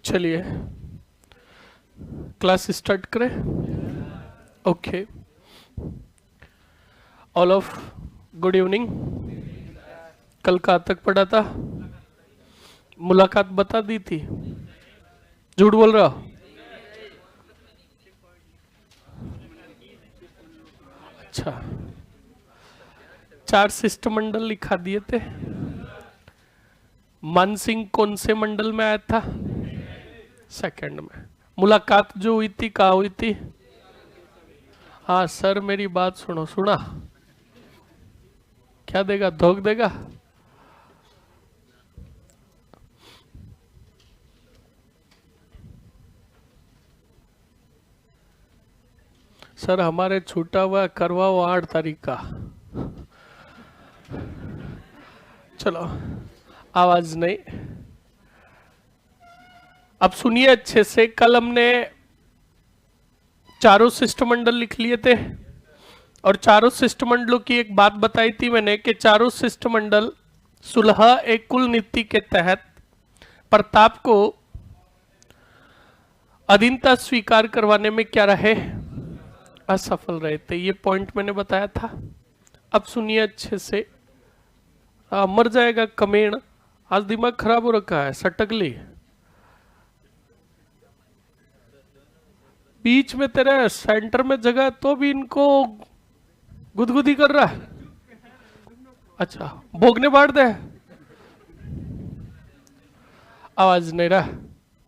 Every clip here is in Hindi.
चलिए क्लास स्टार्ट करें। Okay, all of good evening. कल कहाँ तक पढ़ा था? मुलाकात बता दी थी, झूठ बोल रहा हो? अच्छा, 4 शिष्टमंडल लिखा दिए थे। मानसिंह कौन से मंडल में आया था? सेकंड में। मुलाकात जो हुई थी कहाँ हुई थी? हाँ सर, मेरी बात सुनो। सुना? क्या देगा? धोख देगा? सर हमारे छूटा हुआ करवाओ 8 तारीख का। चलो, आवाज नहीं। अब सुनिए अच्छे से। कल हमने चारों शिष्टमंडल लिख लिए थे और चारों शिष्टमंडलों की एक बात बताई थी मैंने कि चारों शिष्टमंडल सुलह एक कुल नीति के तहत प्रताप को अधीनता स्वीकार करवाने में क्या रहे? असफल रहे थे। ये पॉइंट मैंने बताया था। अब सुनिए अच्छे से। मर जाएगा कमेण। आज दिमाग खराब हो रखा है, सटक ली। बीच में तेरे सेंटर में जगह है तो भी इनको गुदगुदी कर रहा है। अच्छा, भोगने बांट दे। आवाज नहीं रहा।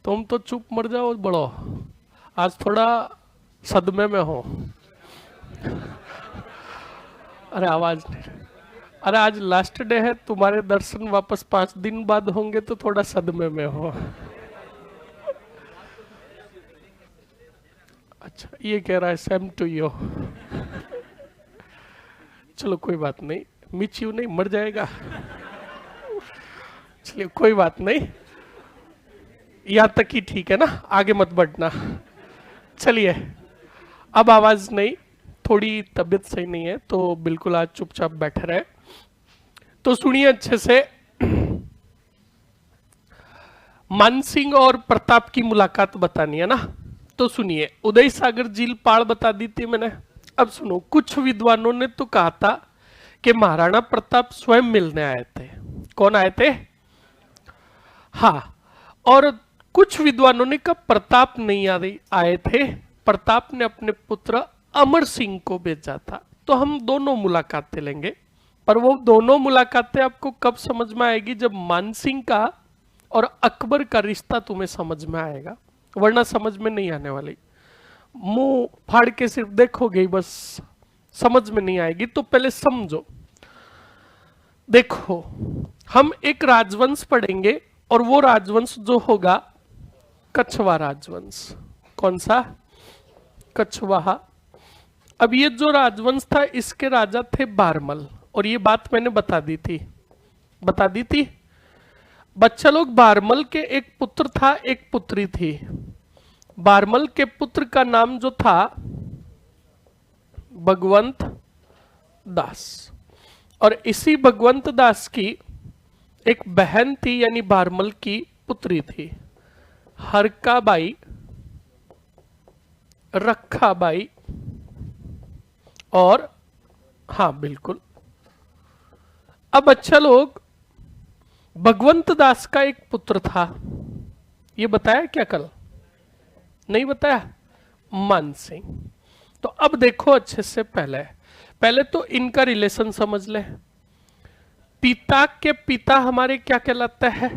तुम तो चुप मर जाओ बड़ो। आज थोड़ा सदमे में हो। अरे आवाज नहीं रहा। अरे आज लास्ट डे है, तुम्हारे दर्शन वापस 5 दिन बाद होंगे तो थोड़ा सदमे में हो। अच्छा, ये कह रहा है सेम टू यू। चलो कोई बात नहीं, मिच यू नहीं, मर जाएगा। चलिए कोई बात नहीं, यहाँ तक ही ठीक है ना, आगे मत बढ़ना। चलिए, अब आवाज नहीं। थोड़ी तबीयत सही नहीं है तो बिल्कुल आज चुपचाप बैठे रहे। तो सुनिए अच्छे से। मानसिंह और प्रताप की मुलाकात बतानी है ना, तो सुनिए। उदय सागर झील पाड़ बता दी थी मैंने। अब सुनो, कुछ विद्वानों ने तो कहा था कि महाराणा प्रताप स्वयं मिलने आए थे। कौन आए थे? हाँ। और कुछ विद्वानों ने कहा प्रताप नहीं आए थे, प्रताप ने अपने पुत्र अमर सिंह को भेजा था। तो हम दोनों मुलाकातें लेंगे, पर वो दोनों मुलाकातें आपको कब समझ में आएगी? जब मानसिंह का और अकबर का रिश्ता तुम्हें समझ में आएगा, वरना समझ में नहीं आने वाली। मुंह फाड़ के सिर्फ देखोगे बस, समझ में नहीं आएगी। तो पहले समझो। देखो, हम एक राजवंश पढ़ेंगे और वो राजवंश जो होगा कछवा राजवंश। कौन सा? कछवाहा। अब ये जो राजवंश था इसके राजा थे बारमल, और ये बात मैंने बता दी थी। बच्चा लोग, बारमल के एक पुत्र था, एक पुत्री थी। बारमल के पुत्र का नाम जो था भगवंत दास, और इसी भगवंत दास की एक बहन थी, यानी बारमल की पुत्री थी, हरकाबाई, रखाबाई और हाँ बिल्कुल। अब अच्छा लोग, भगवंत दास का एक पुत्र था। ये बताया क्या कल? नहीं बताया? मानसिंह। तो अब देखो अच्छे से। पहले तो इनका रिलेशन समझ ले। पिता के पिता हमारे क्या कहलाता है?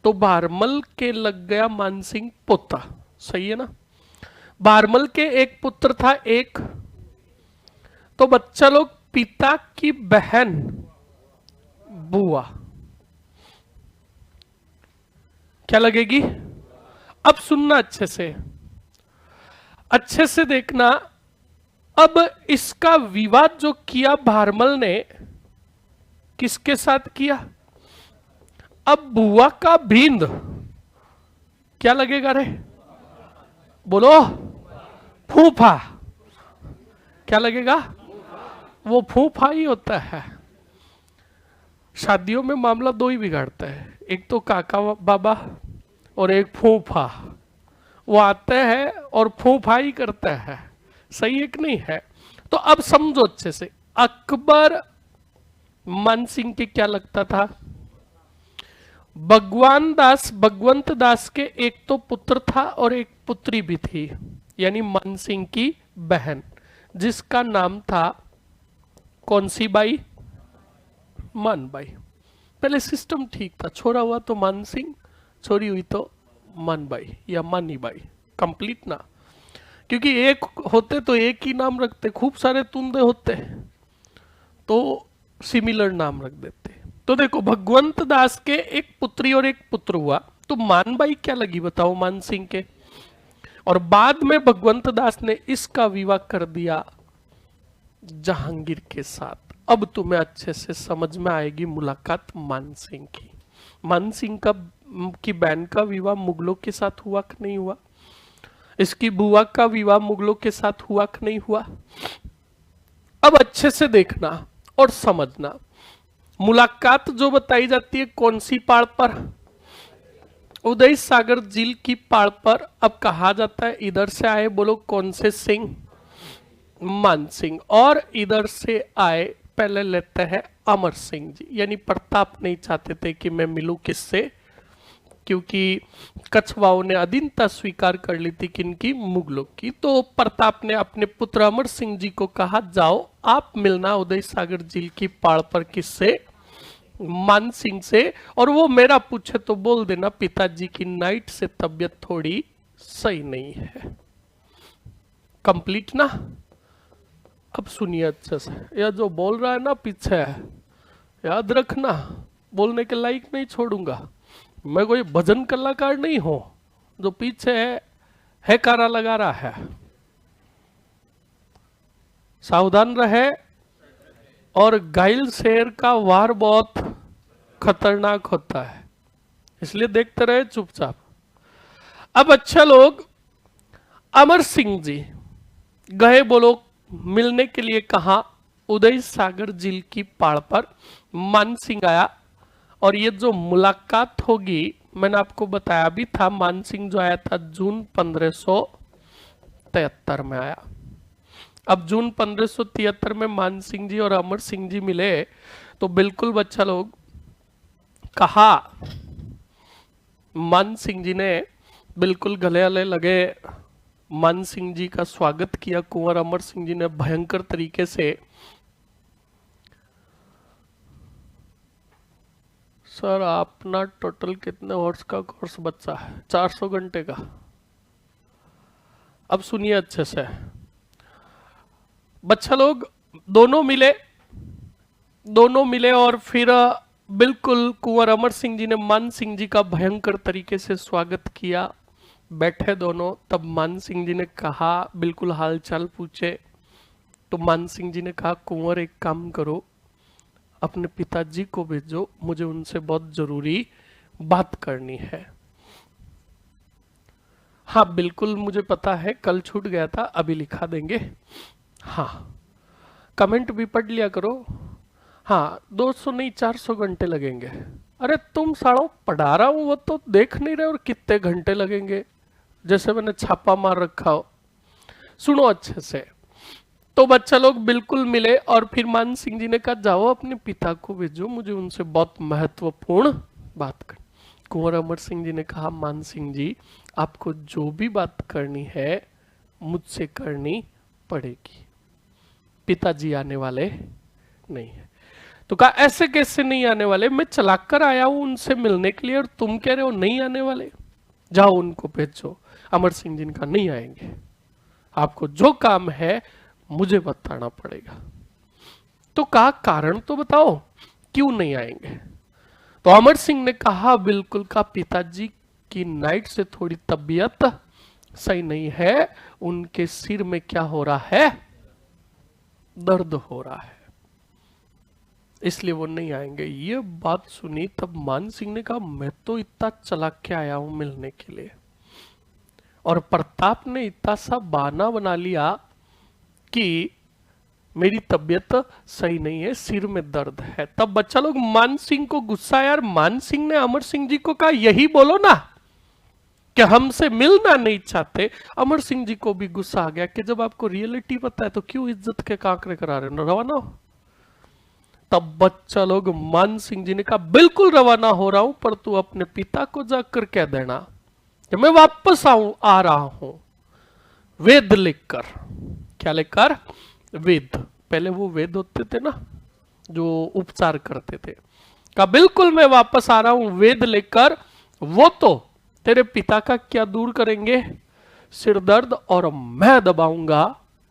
तो बारमल के लग गया मानसिंह पोता। सही है ना? बारमल के एक पुत्र था, एक। तो बच्चा लोग, पिता की बहन बुआ क्या लगेगी? अब सुनना अच्छे से देखना। अब इसका विवाद जो किया बारमल ने, किसके साथ किया? अब बुआ का भिंद क्या लगेगा रे? बोलो। फूफा। क्या लगेगा? वो फूफा ही होता है। शादियों में मामला दो ही बिगाड़ता है, एक तो काका बाबा, और एक फूफा, वो आते हैं और फूफा ही करते हैं। सही है कि नहीं है? तो अब समझो अच्छे से, अकबर मान सिंह के क्या लगता था? भगवंत दास के एक तो पुत्र था और एक पुत्री भी थी, यानी मान सिंह की बहन, जिसका नाम था कौन सी बाई? मान बाई। पहले सिस्टम ठीक था, छोरा हुआ तो मान सिंह, छोरी हुई तो मान बाई या मानी बाई। कंप्लीट ना, क्योंकि एक होते तो एक ही नाम रखते, खूब सारे तुंदे होते तो सिमिलर नाम रख देते। तो देखो, भगवंत दास के एक पुत्री और एक पुत्र हुआ, तो मानबाई क्या लगी बताओ मान सिंह के? और बाद में भगवंत दास ने इसका विवाह कर दिया जहांगीर के साथ। अब तुम्हें अच्छे से समझ में आएगी मुलाकात मान सिंह की। मान सिंह की बहन का विवाह मुगलों के साथ हुआ कि नहीं हुआ? इसकी बुआ का विवाह मुगलों के साथ हुआ कि नहीं हुआ? अब अच्छे से देखना और समझना। मुलाकात जो बताई जाती है कौन सी पहाड़ पर? उदय सागर झील की पहाड़ पर। अब कहा जाता है इधर से आए, बोलो कौन से सिंह? मान सिंह। और इधर से आए पहले लेते हैं अमर सिंह जी, यानी प्रताप नहीं चाहते थे कि मैं मिलूं किससे, क्योंकि कछवाओं ने अधीनता स्वीकार कर ली थी किनकी? मुगलों की। तो प्रताप ने अपने पुत्र अमर सिंह जी को कहा, जाओ आप मिलना उदय सागर झील की पहाड़ पर। किससे? मान सिंह से। और वो मेरा पूछे तो बोल देना पिताजी की नाइट से तबीयत थोड़ी सही नहीं है। कंप्लीट ना? अब सुनिए अच्छे से, यह जो बोल रहा है ना पीछे, याद रखना, बोलने के लायक नहीं छोड़ूंगा। मैं कोई भजन कलाकार नहीं हूं जो पीछे है कारा लगा रहा है। सावधान रहे। और घायल शेर का वार बहुत खतरनाक होता है, इसलिए देखते रहे चुपचाप। अब अच्छा लोग, अमर सिंह जी गए, बोलो मिलने के लिए कहा? उदय सागर झील की पहाड़ पर। मान सिंह आया और ये जो मुलाकात होगी, मैंने आपको बताया भी था, मान सिंह जो आया था जून 1573 में आया। अब जून 1573 में मान सिंह जी और अमर सिंह जी मिले तो बिल्कुल बच्चा लोग कहा, मान सिंह जी ने बिल्कुल गले गले लगे मान सिंह जी का स्वागत किया। कुंवर अमर सिंह जी ने भयंकर तरीके से, सर अपना टोटल कितने हॉर्स का कोर्स बच्चा है? 400 घंटे का। अब सुनिए अच्छे से बच्चा लोग, दोनों मिले और फिर बिल्कुल कुंवर अमर सिंह जी ने मान सिंह जी का भयंकर तरीके से स्वागत किया। बैठे दोनों, तब मान सिंह जी ने कहा, बिल्कुल हालचाल पूछे तो मान सिंह जी ने कहा, कुंवर एक काम करो, अपने पिताजी को भेजो, मुझे उनसे बहुत जरूरी बात करनी है। हाँ बिल्कुल मुझे पता है, कल छूट गया था, अभी लिखा देंगे। हाँ कमेंट भी पढ़ लिया करो। हाँ 200 नहीं 400 घंटे लगेंगे। अरे तुम सालों पढ़ा रहा हूं वो तो देख नहीं रहे और कितने घंटे लगेंगे, जैसे मैंने छापा मार रखा हो। सुनो अच्छे से। तो बच्चा लोग बिल्कुल मिले और फिर मान सिंह जी ने कहा, जाओ अपने पिता को भेजो, मुझे उनसे बहुत महत्वपूर्ण बात कर। कुंवर अमर सिंह जी ने कहा, मान सिंह जी आपको जो भी बात करनी है मुझसे करनी पड़ेगी, पिताजी आने वाले नहीं है। तो कहा, ऐसे कैसे नहीं आने वाले? मैं चलाकर कर आया हूं उनसे मिलने के लिए और तुम कह रहे हो नहीं आने वाले? जाओ उनको भेजो। अमर सिंह जी ने कहा, नहीं आएंगे, आपको जो काम है मुझे बताना पड़ेगा। तो कहा, कारण तो बताओ क्यों नहीं आएंगे? तो अमर सिंह ने कहा, बिल्कुल का पिताजी की नाइट से थोड़ी तबीयत सही नहीं है, उनके सिर में क्या हो रहा है? दर्द हो रहा है, इसलिए वो नहीं आएंगे। ये बात सुनी तब मान सिंह ने कहा, मैं तो इतना चला के आया हूं मिलने के लिए, और प्रताप ने इतना सा बहाना बना लिया कि मेरी तबीयत सही नहीं है, सिर में दर्द है। तब बच्चा लोग मान सिंह को गुस्सा, यार मान सिंह ने अमर सिंह जी को कहा, यही बोलो ना, कि हमसे मिलना नहीं चाहते। अमर सिंह जी को भी गुस्सा आ गया कि जब आपको रियलिटी पता है तो क्यों इज्जत के कांकरे करा रहे हो, रवाना हो। तब बच्चा लोग मान सिंह जी ने कहा बिल्कुल रवाना हो रहा हूं, पर तू अपने पिता को जाकर कह देना कि मैं वापस आ रहा हूं वेद लेकर। क्या लेकर? वेद। पहले वो वेद होते थे ना जो उपचार करते थे। कहा बिल्कुल मैं वापस आ रहा हूं वेद लेकर, वो तो तेरे पिता का क्या दूर करेंगे, सिर दर्द, और मैं दबाऊंगा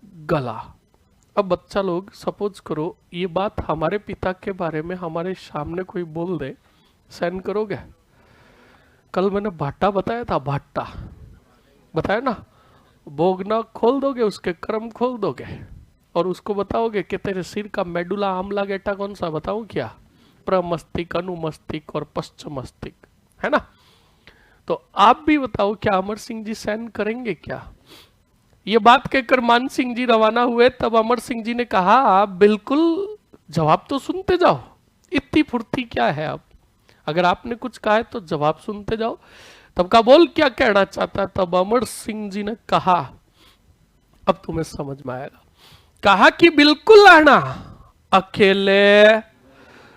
गला। अब बच्चा लोग सपोज करो ये बात हमारे पिता के बारे में हमारे सामने कोई बोल दे, सहन करोगे? कल मैंने भाट्टा बताया था, भाट्टा बताया ना, बोगना खोल दोगे, उसके कर्म खोल दोगे और उसको बताओगे कि तेरे सिर का मेडुला आमला गेटा कौन सा बताऊं क्या? प्रमस्तिक, अनुमस्तिक और पश्चिमस्तिक, है ना? तो आप भी बताओ क्या अमर सिंह जी सहन करेंगे क्या? ये बात कहकर मान सिंह जी रवाना हुए। तब अमर सिंह जी ने कहा आप बिल्कुल जवाब तो सुनते जाओ, इतनी फुर्ती क्या है? आप अगर आपने कुछ कहा है तो जवाब सुनते जाओ। तब कहा बोल क्या कहना चाहता है? तब अमर सिंह जी ने कहा, अब तुम्हें समझ में आएगा, कहा कि बिल्कुल आना, अकेले,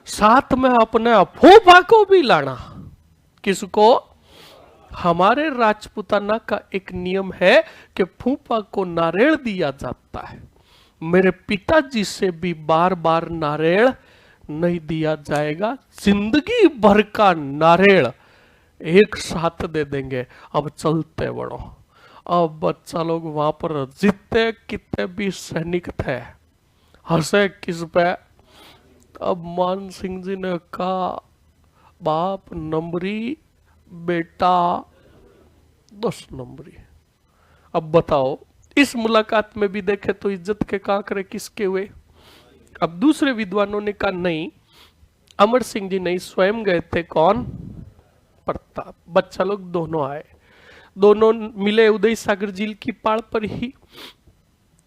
साथ में अपने फूफा को भी लाना। किसको? हमारे राजपुताना का एक नियम है कि फूफा को नारियल दिया जाता है, मेरे पिताजी से भी बार बार नारियल नहीं दिया जाएगा, जिंदगी भर का नारियल एक साथ दे देंगे। अब चलते बढ़ो। अब बच्चा लोग वहां पर जितने कितने भी सैनिक थे हंसे किस पे? अब मान सिंह जी ने कहा बाप नंबरी, बेटा 10 नंबरी। अब बताओ इस मुलाकात में भी देखे तो इज्जत के कांकरे किसके हुए? अब दूसरे विद्वानों ने कहा नहीं, अमर सिंह जी नहीं, स्वयं गए थे। कौन? प्रताप। बच्चा लोग दोनों आए, दोनों मिले उदय सागर झील की पाड़ पर ही,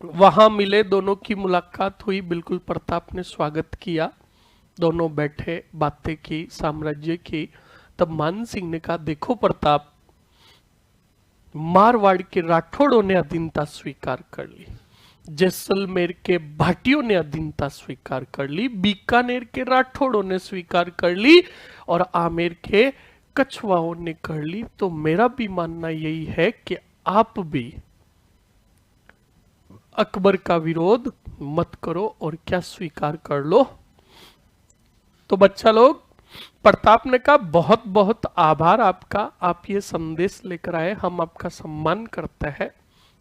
वहां मिले, दोनों की मुलाकात हुई। बिल्कुल प्रताप ने स्वागत किया, दोनों बैठे, बातें की, साम्राज्य की। तब मान सिंह ने कहा देखो प्रताप, मारवाड़ के राठौड़ों ने अधीनता स्वीकार कर ली, जैसलमेर के भाटियों ने अधीनता स्वीकार कर ली, बीकानेर के राठौड़ों ने स्वीकार कर ली और आमेर के कछवाओं ने कर ली। तो मेरा भी मानना यही है कि आप भी अकबर का विरोध मत करो और क्या स्वीकार कर लो। तो बच्चा लोग प्रताप ने कहा बहुत बहुत आभार आपका, आप ये संदेश लेकर आए, हम आपका सम्मान करते हैं,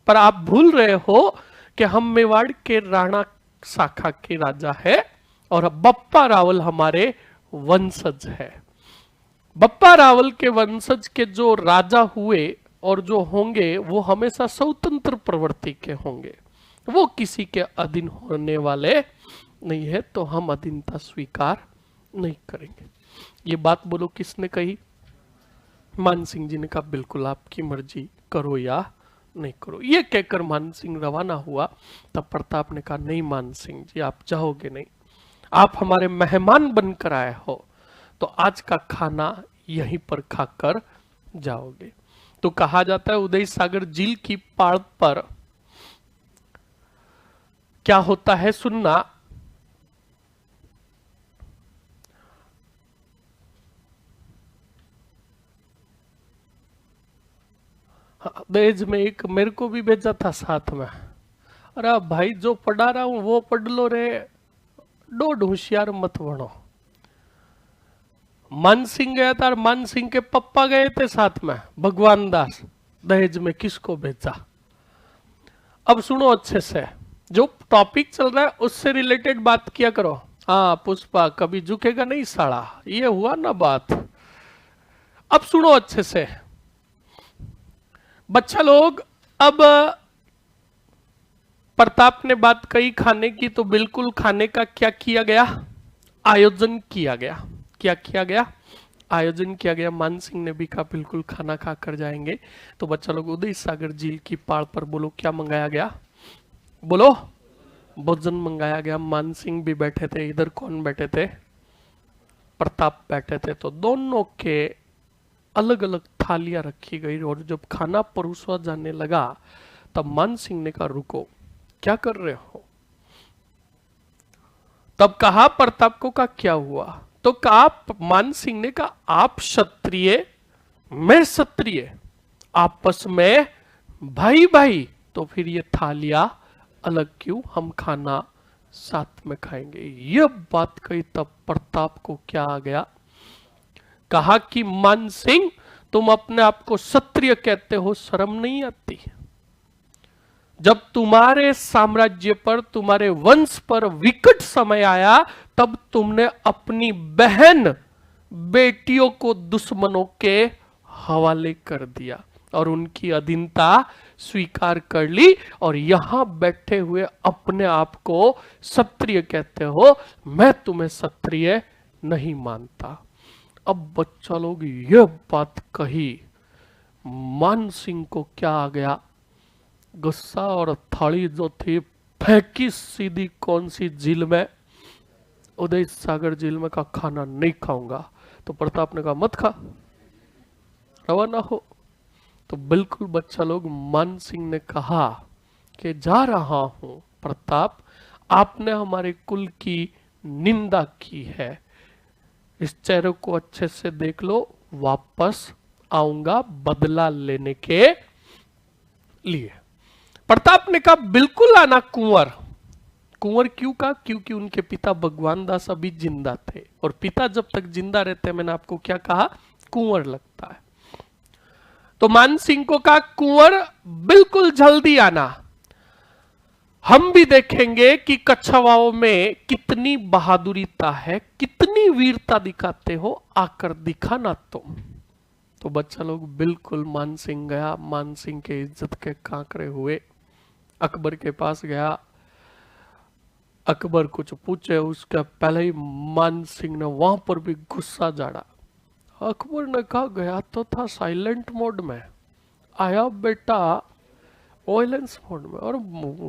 पर आप भूल रहे हो कि हम मेवाड़ के राणा शाखा के राजा है और बप्पा रावल हमारे वंशज है। बप्पा रावल के वंशज के जो राजा हुए और जो होंगे वो हमेशा स्वतंत्र प्रवृत्ति के होंगे, वो किसी के अधीन होने वाले नहीं है, तो हम अधीनता स्वीकार नहीं करेंगे। ये बात बोलो किसने कही? मान सिंह जी ने कहा बिल्कुल आपकी मर्जी, करो या नहीं करो। ये कहकर मान सिंह रवाना हुआ। तब प्रताप ने कहा नहीं मान सिंह जी आप जाओगे नहीं, आप हमारे मेहमान बनकर आए हो, तो आज का खाना यहीं पर खाकर जाओगे। तो कहा जाता है उदय सागर झील की पाड़ पर क्या होता है सुनना। दहेज में एक मेरे को भी भेजा था साथ में। अरे भाई जो पढ़ा रहा हूं वो पढ़ लो रे, डोड होशियार मत बनो। मान सिंह गया था और मान सिंह के पप्पा गए थे साथ में, भगवान दास। दहेज में किसको भेजा? अब सुनो अच्छे से, जो टॉपिक चल रहा है उससे रिलेटेड बात किया करो। हाँ पुष्पा कभी झुकेगा नहीं साला, ये हुआ ना बात। अब सुनो अच्छे से बच्चा लोग। अब प्रताप ने बात कही खाने की, तो बिल्कुल खाने का क्या किया गया? आयोजन किया गया। क्या किया गया? आयोजन किया गया। मान सिंह ने भी कहा बिल्कुल खाना खाकर जाएंगे। तो बच्चा लोग उदय सागर झील की पाड़ पर बोलो क्या मंगाया गया? बोलो भोजन मंगाया गया। मान सिंह भी बैठे थे, इधर कौन बैठे थे? प्रताप बैठे थे। तो दोनों के अलग अलग थालियां रखी गई और जब खाना परोसा जाने लगा तब मान सिंह ने कहा रुको, क्या कर रहे हो? तब कहा प्रताप को, कहा क्या हुआ? तो कहा, मान सिंह ने कहा आप क्षत्रिय मैं क्षत्रिय, आपस में भाई भाई, तो फिर ये थालियां अलग क्यों, हम खाना साथ में खाएंगे। यह बात कही तब प्रताप को क्या आ गया, कहा कि मान सिंह तुम अपने आप को क्षत्रिय कहते हो, शर्म नहीं आती? जब तुम्हारे साम्राज्य पर, तुम्हारे वंश पर विकट समय आया तब तुमने अपनी बहन बेटियों को दुश्मनों के हवाले कर दिया और उनकी अधीनता स्वीकार कर ली, और यहां बैठे हुए अपने आप को क्षत्रिय कहते हो। मैं तुम्हें क्षत्रिय नहीं मानता। अब बच्चा लोग यह बात कही, मान सिंह को क्या आ गया, गुस्सा, और थाली जो थी फेंकी सीधी कौन सी झील में, उदय सागर झील में। का खाना नहीं खाऊंगा। तो प्रताप ने कहा मत खा, रवाना हो। तो बिल्कुल बच्चा लोग, मान सिंह ने कहा कि जा रहा हूं प्रताप, आपने हमारे कुल की निंदा की है, इस चेहरे को अच्छे से देख लो, वापस आऊंगा बदला लेने के लिए। प्रताप ने कहा बिल्कुल आना कुंवर। कुंवर क्यों कहा? क्योंकि उनके पिता भगवान दास अभी जिंदा थे, और पिता जब तक जिंदा रहते हैं, मैंने आपको क्या कहा, कुंवर लगता है। तो मान सिंह को कहा कुंवर बिल्कुल जल्दी आना, हम भी देखेंगे कि कछवाओं में कितनी बहादुरीता है, कितनी वीरता दिखाते हो, आकर दिखाना तुम। तो बच्चा लोग बिल्कुल मान सिंह गया। मान सिंह के इज्जत के कांकरे हुए, अकबर के पास गया। अकबर कुछ पूछे उसके पहले ही मान सिंह ने वहां पर भी गुस्सा झाड़ा। अकबर ने कहा गया तो था साइलेंट मोड में, आया बेटा वायलेंस मोड में, और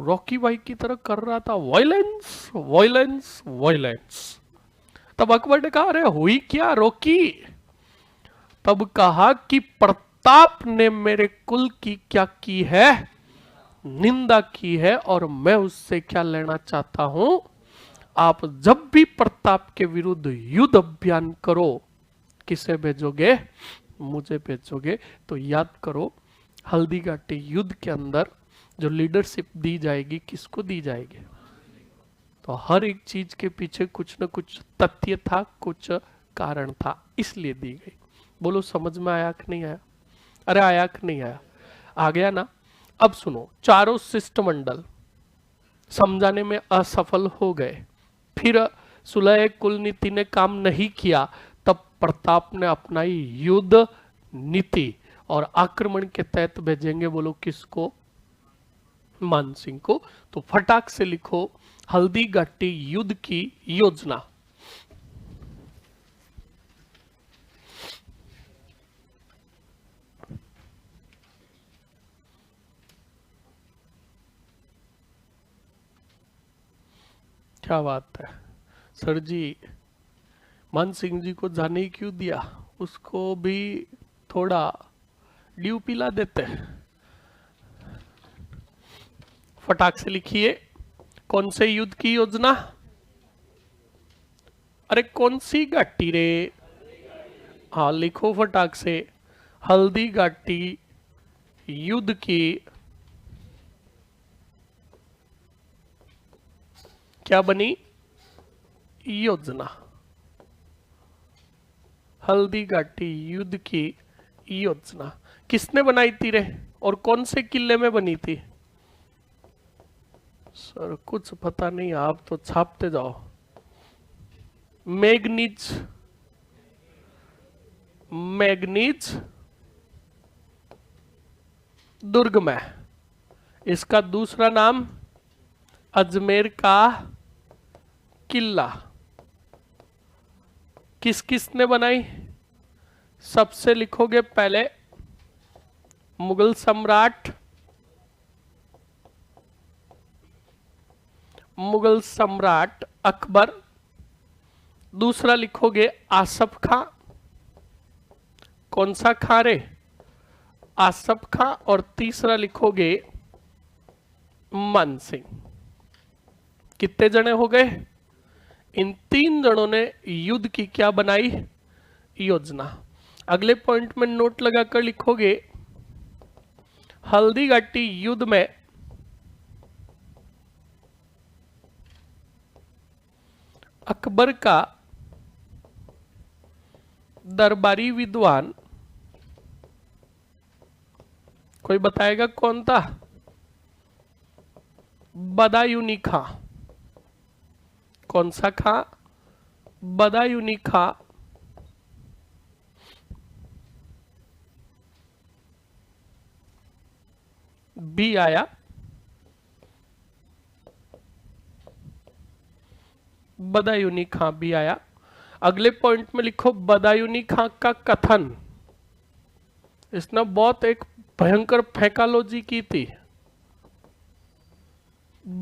रॉकी भाई की तरह कर रहा था वायलेंस वायलेंस वायलेंस। तब अकबर ने कहा अरे हुई क्या रॉकी? तब कहा कि प्रताप ने मेरे कुल की क्या की है, निंदा की है, और मैं उससे क्या लेना चाहता हूं। आप जब भी प्रताप के विरुद्ध युद्ध अभियान करो, किसे भेजोगे? मुझे भेजोगे। तो याद करो, हल्दी घाटी युद्ध के अंदर जो लीडरशिप दी जाएगी, किसको दी जाएगी? तो हर एक चीज के पीछे कुछ न कुछ तथ्य था, कुछ कारण था, इसलिए दी गई। बोलो समझ में आया कि नहीं आया? अरे आया कि नहीं आया? आ गया ना? अब सुनो, चारों शिष्टमंडल समझाने में असफल हो गए, फिर सुलह कुल नीति ने काम नहीं किया, तब प्रताप ने अपनाई युद्ध नीति, और आक्रमण के तहत भेजेंगे, बोलो किसको? मान सिंह को। तो फटाक से लिखो हल्दी घाटी युद्ध की योजना। क्या बात है सर जी, मान सिंह जी को जाने ही क्यों दिया? उसको भी थोड़ा ड्यू पिला देते। फटाक से लिखिए, कौन से युद्ध की योजना? अरे कौन सी घाटी रे? हाँ लिखो फटाक से, हल्दी घाटी युद्ध की क्या बनी योजना? हल्दी घाटी युद्ध की योजना किसने बनाई थी रे, और कौन से किले में बनी थी? सर कुछ पता नहीं, आप तो छापते जाओ। मैग्नीज, मैग्नीज दुर्ग में। इसका दूसरा नाम अजमेर का किला। किस किस ने बनाई? सबसे लिखोगे पहले मुगल सम्राट, मुगल सम्राट अकबर। दूसरा लिखोगे आसफ खां। कौन सा खां रे? आसफ खां और तीसरा लिखोगे मान सिंह। कितने जने हो गए? इन 3 जनों ने युद्ध की क्या बनाई? योजना। अगले पॉइंट में नोट लगाकर लिखोगे हल्दी घाटी युद्ध में अकबर का दरबारी विद्वान कोई बताएगा कौन था? बदायूनी खां। कौन सा खां? बदायूनी खां। बी आया बदायूनी खां भी आया। अगले पॉइंट में लिखो बदायूनी खां का कथन। इसने बहुत एक भयंकर फेकालॉजी की थी।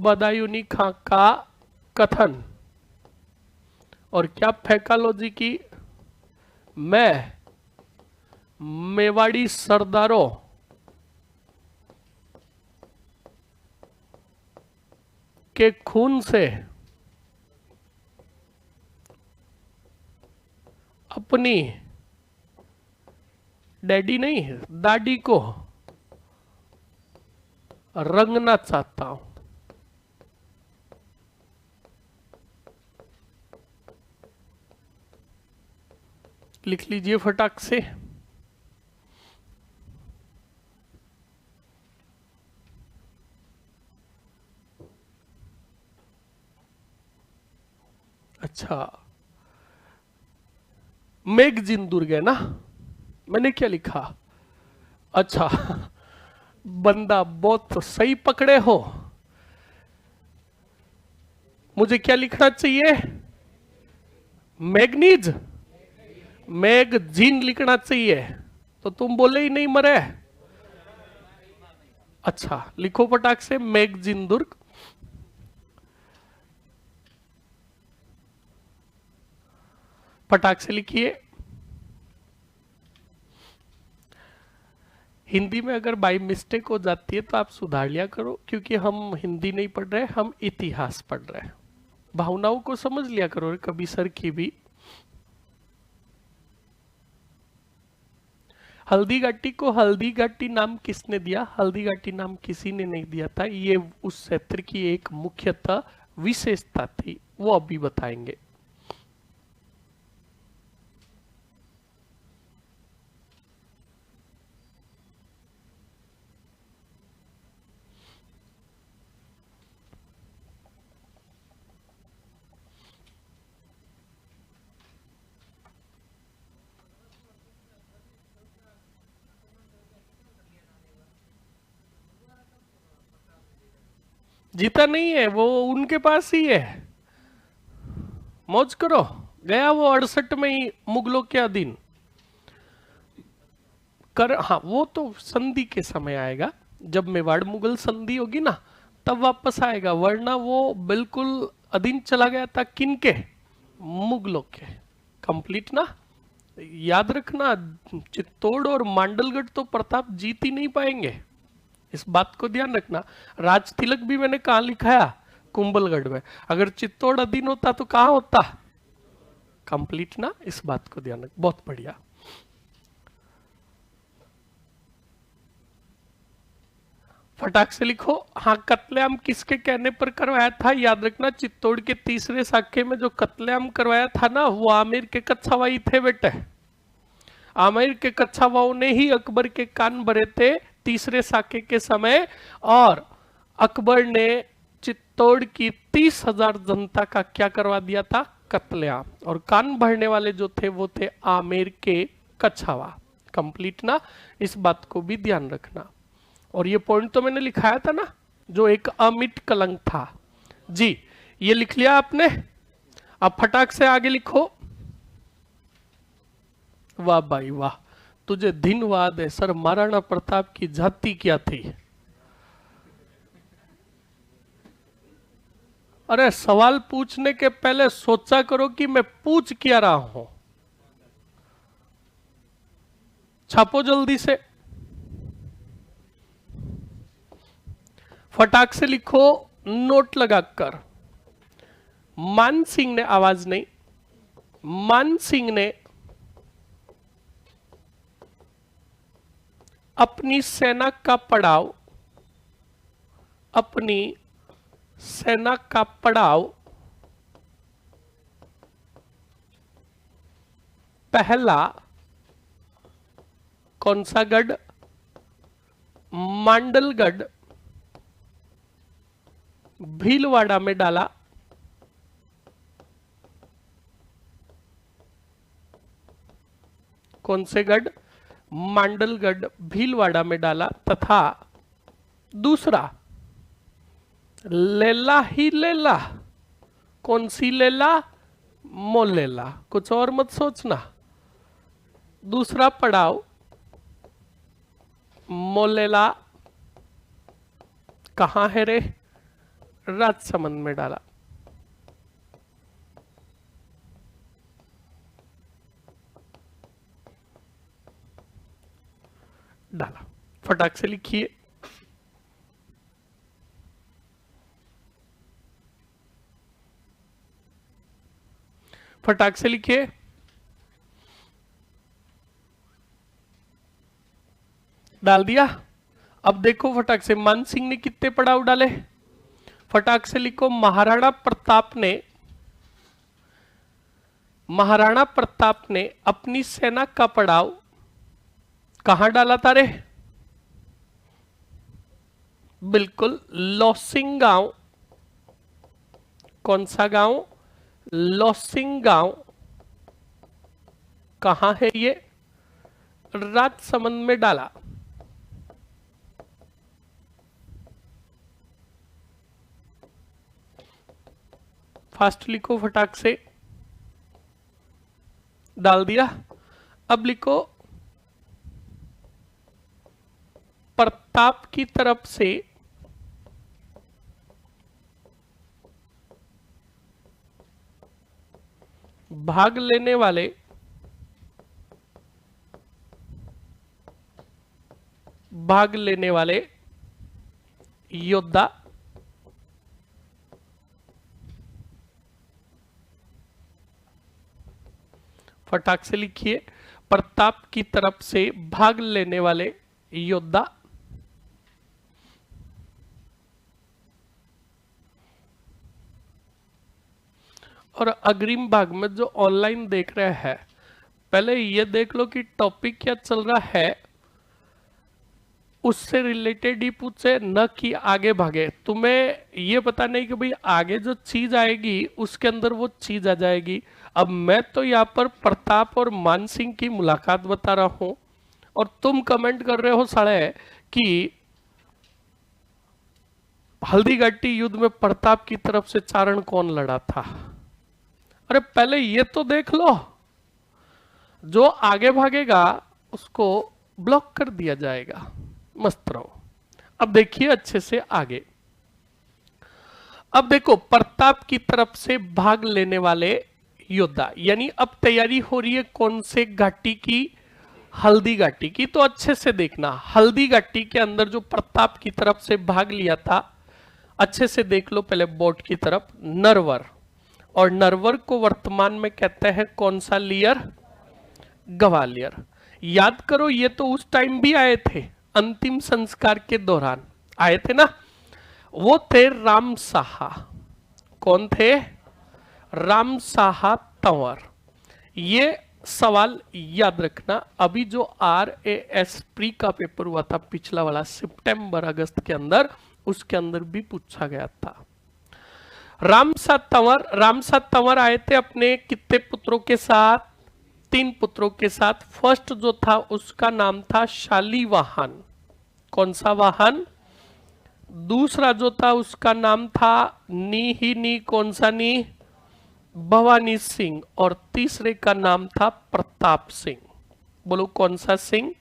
बदायूनी खां का कथन। और क्या फेकालॉजी की? मैं मेवाड़ी सरदारों के खून से अपनी डैडी नहीं दादी को रंगना चाहता हूं। लिख लीजिए फटाक से। अच्छा, मेघजिंदुर्ग है ना? मैंने क्या लिखा? अच्छा, बंदा बहुत सही पकड़े हो। मुझे क्या लिखना चाहिए? मैग्नीज, मैगजीन लिखना चाहिए। तो तुम बोले ही नहीं मरे। अच्छा, लिखो फटाक से मेघजिंदुर्ग। फटाक से लिखिए। हिंदी में अगर बाई मिस्टेक हो जाती है तो आप सुधार लिया करो, क्योंकि हम हिंदी नहीं पढ़ रहे, हम इतिहास पढ़ रहे हैं। भावनाओं को समझ लिया करो कभी सर की भी। हल्दी घाटी को हल्दी घाटी नाम किसने दिया? हल्दी घाटी नाम किसी ने नहीं दिया था। ये उस क्षेत्र की एक मुख्यतः विशेषता थी, वो अभी बताएंगे। जीता नहीं है वो, उनके पास ही है। मौज करो। गया वो 68 में ही मुगलों के अधीन कर। हाँ, वो तो संधि के समय आएगा, जब मेवाड़ मुगल संधि होगी ना तब वापस आएगा, वरना वो बिल्कुल अधीन चला गया था। किन के? मुगलों के। कंप्लीट ना? याद रखना, चित्तौड़ और मांडलगढ़ तो प्रताप जीत ही नहीं पाएंगे, इस बात को ध्यान रखना। राज तिलक भी मैंने कहा लिखाया? कुंभलगढ़ में। अगर चित्तौड़ अधीन होता तो कहां होता? कंप्लीट ना? इस बात को ध्यान रख। बहुत बढ़िया। फटाक से लिखो। हाँ, कत्लेआम किसके कहने पर करवाया था? याद रखना, चित्तौड़ के तीसरे साके में जो कत्लेआम करवाया था ना, वो आमेर के कच्छावाई थे बेटे। आमेर के कच्छावाओं ने ही अकबर के कान भरे थे तीसरे साके के समय, और अकबर ने चित्तौड़ की 30,000 जनता का क्या करवा दिया था? कत्लेआम। और कान भरने वाले जो थे वो थे आमेर के कच्छावा। कंप्लीट ना? इस बात को भी ध्यान रखना। और ये पॉइंट तो मैंने लिखाया था ना, जो एक अमिट कलंक था जी, ये लिख लिया आपने। अब फटाक से आगे लिखो। वाह भाई वाह, तुझे धन्यवाद है सर। महाराणा प्रताप की जाति क्या थी? अरे सवाल पूछने के पहले सोचा करो कि मैं पूछ क्या रहा हूं। छापो जल्दी से। फटाक से लिखो नोट लगाकर। मान सिंह ने, आवाज नहीं, मान सिंह ने अपनी सेना का पड़ाव, अपनी सेना का पड़ाव पहला कौन सा गढ़? मांडलगढ़ भीलवाड़ा में डाला। कौन से गढ़? मांडलगढ़ भीलवाड़ा में डाला। तथा दूसरा लेला ही लेला। कौन सी लेला? मोलेला। कुछ और मत सोचना। दूसरा पड़ाव मोलेला कहां है रे? राजसमंद में डाला। डाला। फटाक से लिखिए। फटाक से लिखिए। डाल दिया। अब देखो फटाक से मान सिंह ने कितने पड़ाव डाले? फटाक से लिखो महाराणा प्रताप ने अपनी सेना का पड़ाव कहां डाला था रे? बिल्कुल लौसिंग गांव। कौन सा गांव? लौसिंग गांव। कहां है ये? राजसमंद में डाला। फास्ट लिखो फटाक से। डाल दिया। अब लिखो प्रताप की तरफ से भाग लेने वाले योद्धा फटाक से लिखिए। प्रताप की तरफ से भाग लेने वाले योद्धा और अग्रिम भाग में जो ऑनलाइन देख रहे हैं, पहले ये देख लो कि टॉपिक क्या चल रहा है, उससे रिलेटेड ही पूछे, न कि आगे भागे। तुम्हें ये पता नहीं कि भाई आगे जो चीज आएगी उसके अंदर वो चीज आ जाएगी। अब मैं तो यहाँ पर प्रताप और मान सिंह की मुलाकात बता रहा हूं और तुम कमेंट कर रहे हो साले कि हल्दीघाटी युद्ध में प्रताप की तरफ से चारण कौन लड़ा था। अरे पहले ये तो देख लो, जो आगे भागेगा उसको ब्लॉक कर दिया जाएगा। मस्त रहो। अब देखिए अच्छे से आगे। अब देखो प्रताप की तरफ से भाग लेने वाले योद्धा, यानी अब तैयारी हो रही है कौन से घाटी की? हल्दी घाटी की। तो अच्छे से देखना, हल्दी घाटी के अंदर जो प्रताप की तरफ से भाग लिया था, अच्छे से देख लो पहले बोर्ड की तरफ। नरवर, और नरवर को वर्तमान में कहते हैं कौन सा लियर? ग्वालियर। याद करो ये तो उस टाइम भी आए थे, अंतिम संस्कार के दौरान आए थे ना। वो थे राम साहा। कौन थे? राम साहा तंवर। ये सवाल याद रखना। अभी जो RAS प्री का पेपर हुआ था पिछला वाला सितंबर अगस्त के अंदर, उसके अंदर भी पूछा गया था। रामसा तंवर आए थे अपने कितने पुत्रों के साथ? 3 पुत्रों के साथ। फर्स्ट जो था उसका नाम था शालीवाहन। कौन सा वाहन? दूसरा जो था उसका नाम था नी। कौन सा नी? भवानी सिंह। और तीसरे का नाम था प्रताप सिंह। बोलो कौन सा सिंह?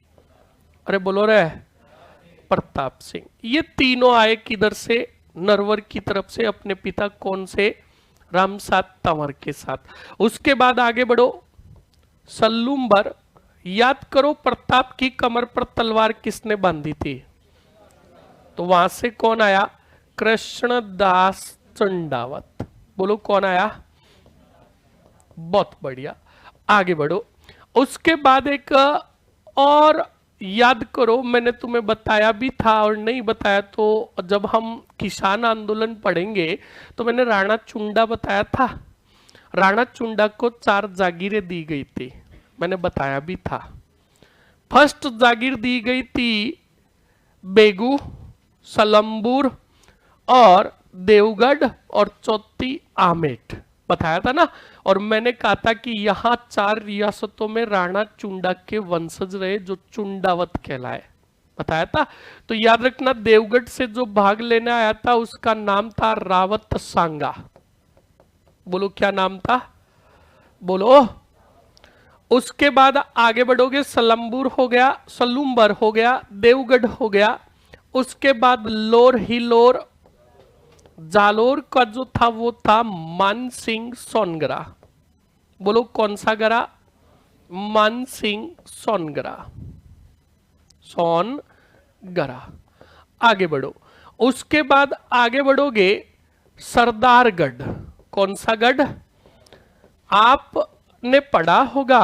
अरे बोलो रे, प्रताप सिंह। ये तीनों आए किधर से? नरवर की तरफ से, अपने पिता कौन से? रामसा तंवर के साथ। उसके बाद आगे बढ़ो। सल्लूम्बर। याद करो प्रताप की कमर पर तलवार किसने बांधी थी? तो वहां से कौन आया? कृष्णदास चंडावत। बोलो कौन आया? बहुत बढ़िया, आगे बढ़ो। उसके बाद एक और याद करो, मैंने तुम्हें बताया भी था और नहीं बताया तो जब हम किसान आंदोलन पढ़ेंगे तो मैंने राणा चुंडा बताया था। राणा चुंडा को 4 जागीरें दी गई थी, मैंने बताया भी था। फर्स्ट जागीर दी गई थी बेगू, सलम्बूर और देवगढ़, और चौथी आमेट, बताया था ना। और मैंने कहा था कि यहां 4 रियासतों में राणा चुंडा के वंशज रहे जो चुंडावत कहलाए, बताया था। तो याद रखना, देवगढ़ से जो भाग लेने आया था उसका नाम था रावत सांगा। बोलो क्या नाम था? बोलो। उसके बाद आगे बढ़ोगे, सलम्बूर हो गया, सलूम्बर हो गया, देवगढ़ हो गया। उसके बाद लोर हिलोर, जालोर का जो था वो था मानसिंह सोनगरा। बोलो कौन सा गरा? मानसिंह सोनगरा, सोनगरा। आगे बढ़ो। उसके बाद आगे बढ़ोगे, सरदारगढ़। कौन सा गढ़? आपने पढ़ा होगा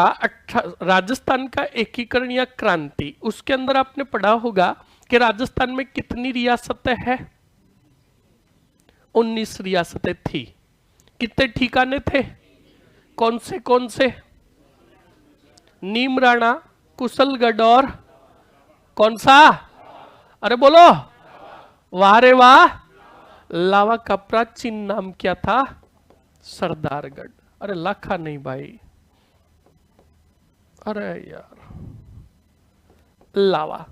राजस्थान का एकीकरण या क्रांति, उसके अंदर आपने पढ़ा होगा कि राजस्थान में कितनी रियासतें हैं? 19 रियासतें थी। कितने ठिकाने थे? कौन से कौन से? नीमराणा, कुशलगढ़ और कौन सा? अरे बोलो, वाह रे वाह। लावा का प्राचीन नाम क्या था? सरदारगढ़। अरे लाखा नहीं भाई, अरे यार, लावा।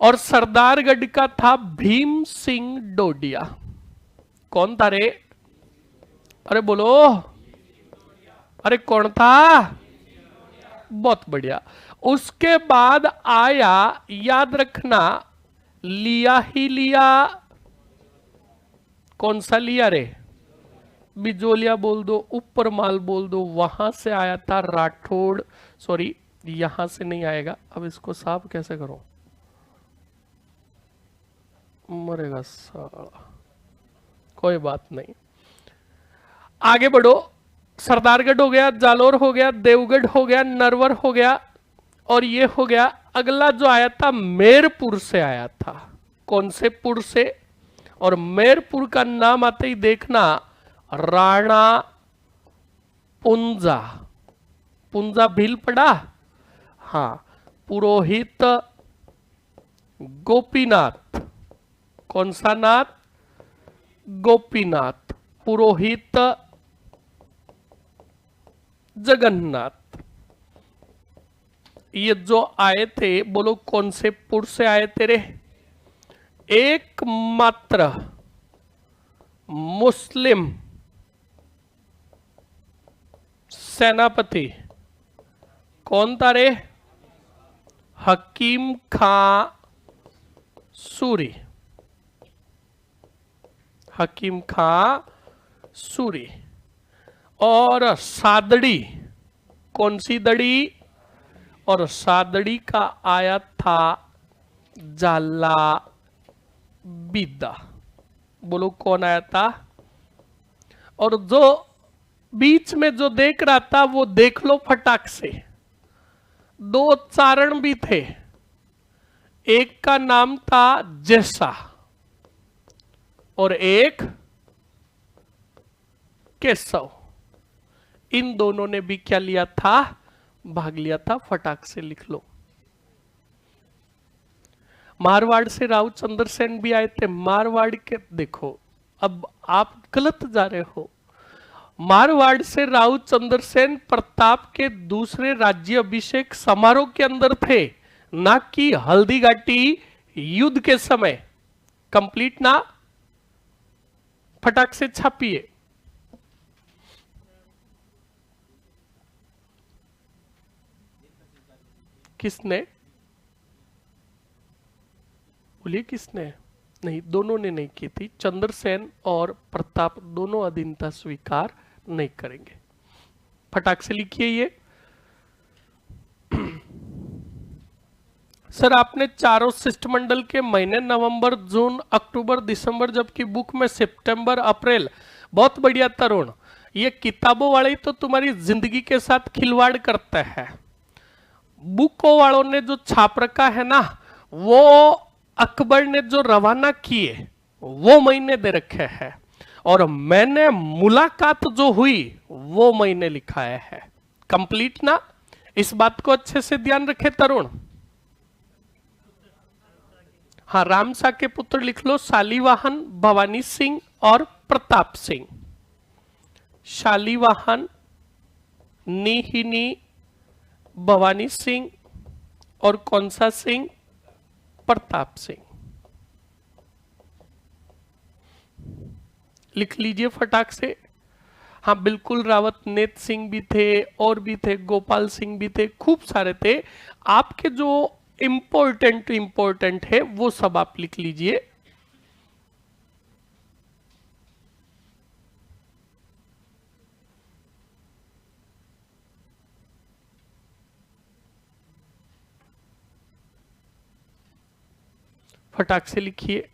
और सरदारगढ़ का था भीम सिंह डोडिया। कौन था रे? अरे बोलो, अरे कौन था? बहुत बढ़िया। उसके बाद आया, याद रखना, लिया ही लिया। कौन सा लिया रे? बिजोलिया बोल दो, ऊपर माल बोल दो। वहां से आया था राठौड़, सॉरी यहां से नहीं आएगा। अब इसको साफ कैसे करो, मरेगा साला, कोई बात नहीं। आगे बढ़ो। सरदारगढ़ हो गया, जालोर हो गया, देवगढ़ हो गया, नरवर हो गया, और ये हो गया। अगला जो आया था मेरपुर से आया था। कौन से पुर से? और मेरपुर का नाम आते ही देखना, राणा पुंजा। पुंजा भील पड़ा? हाँ। पुरोहित गोपीनाथ। कौन सा नाथ? गोपीनाथ। पुरोहित जगन्नाथ। ये जो आए थे, बोलो कौन से पुर से आए तेरे? एकमात्र मुस्लिम सेनापति कौन था रे? हकीम खां सूरी। हकीम खां सूरी। और सादड़ी, कौन सी दड़ी? और सादड़ी का आया था जाला बिदा। बोलो कौन आया था? और जो बीच में जो देख रहा था वो देख लो फटाक से। 2 चारण भी थे, एक का नाम था जैसा और एक केशव। इन दोनों ने भी क्या लिया था? भाग लिया था। फटाक से लिख लो। मारवाड़ से राव चंद्रसेन भी आए थे। मारवाड़ के देखो, अब आप गलत जा रहे हो। मारवाड़ से राव चंद्रसेन प्रताप के दूसरे राज्य अभिषेक समारोह के अंदर थे, ना कि हल्दी घाटी युद्ध के समय। कंप्लीट ना, फटाक से छापिए। किसने? बोलिए किसने? नहीं, दोनों ने नहीं की थी। चंद्रसेन और प्रताप दोनों अधीनता स्वीकार नहीं करेंगे। फटाक से लिखिए ये। सर आपने चारों शिष्टमंडल के महीने नवंबर, जून, अक्टूबर, दिसंबर, जबकि बुक में सितंबर, अप्रैल। बहुत बढ़िया तरुण, ये किताबों वाले ही तो तुम्हारी जिंदगी के साथ खिलवाड़ करते हैं। बुकों वालों ने जो छाप रखा है ना, वो अकबर ने जो रवाना किए वो महीने दे रखे हैं, और मैंने मुलाकात जो हुई वो महीने लिखाया है। कंप्लीट ना? इस बात को अच्छे से ध्यान रखे तरुण। हाँ, रामसा के पुत्र लिख लो, शालीवाहन, भवानी सिंह और प्रताप सिंह। शालीवाहन, निहिनी, भवानी सिंह और कौन सा सिंह? प्रताप सिंह। लिख लीजिए फटाक से। हाँ बिल्कुल, रावत नेत सिंह भी थे, और भी थे, गोपाल सिंह भी थे, खूब सारे थे। आपके जो इंपॉर्टेंट है वो सब आप लिख लीजिए। फटाक से लिखिए।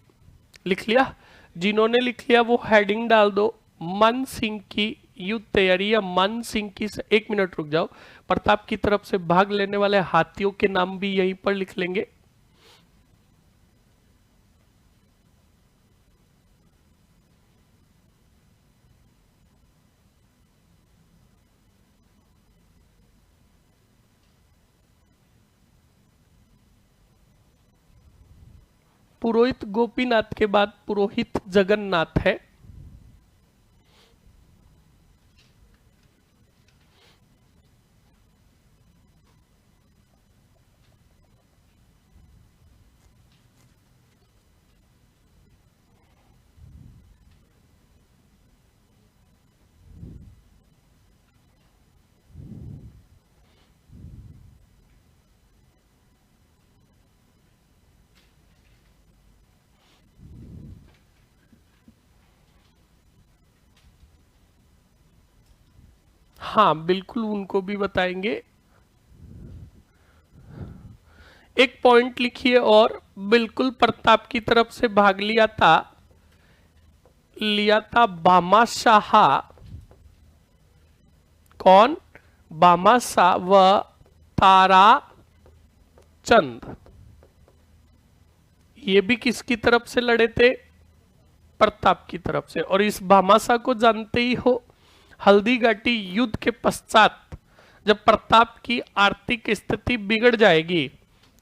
लिख लिया? जिन्होंने लिख लिया वो हेडिंग डाल दो, मन सिंह की युद्ध तैयारी, या मन सिंह की। एक मिनट रुक जाओ, प्रताप की तरफ से भाग लेने वाले हाथियों के नाम भी यहीं पर लिख लेंगे। पुरोहित गोपीनाथ के बाद पुरोहित जगन्नाथ है। हाँ बिल्कुल, उनको भी बताएंगे। एक पॉइंट लिखिए, और बिल्कुल प्रताप की तरफ से भाग लिया था बामाशाह। कौन? बामाशाह व तारा चंद। ये भी किसकी तरफ से लड़े थे? प्रताप की तरफ से। और इस भामाशाह को जानते ही हो, हल्दी घाटी युद्ध के पश्चात जब प्रताप की आर्थिक स्थिति बिगड़ जाएगी,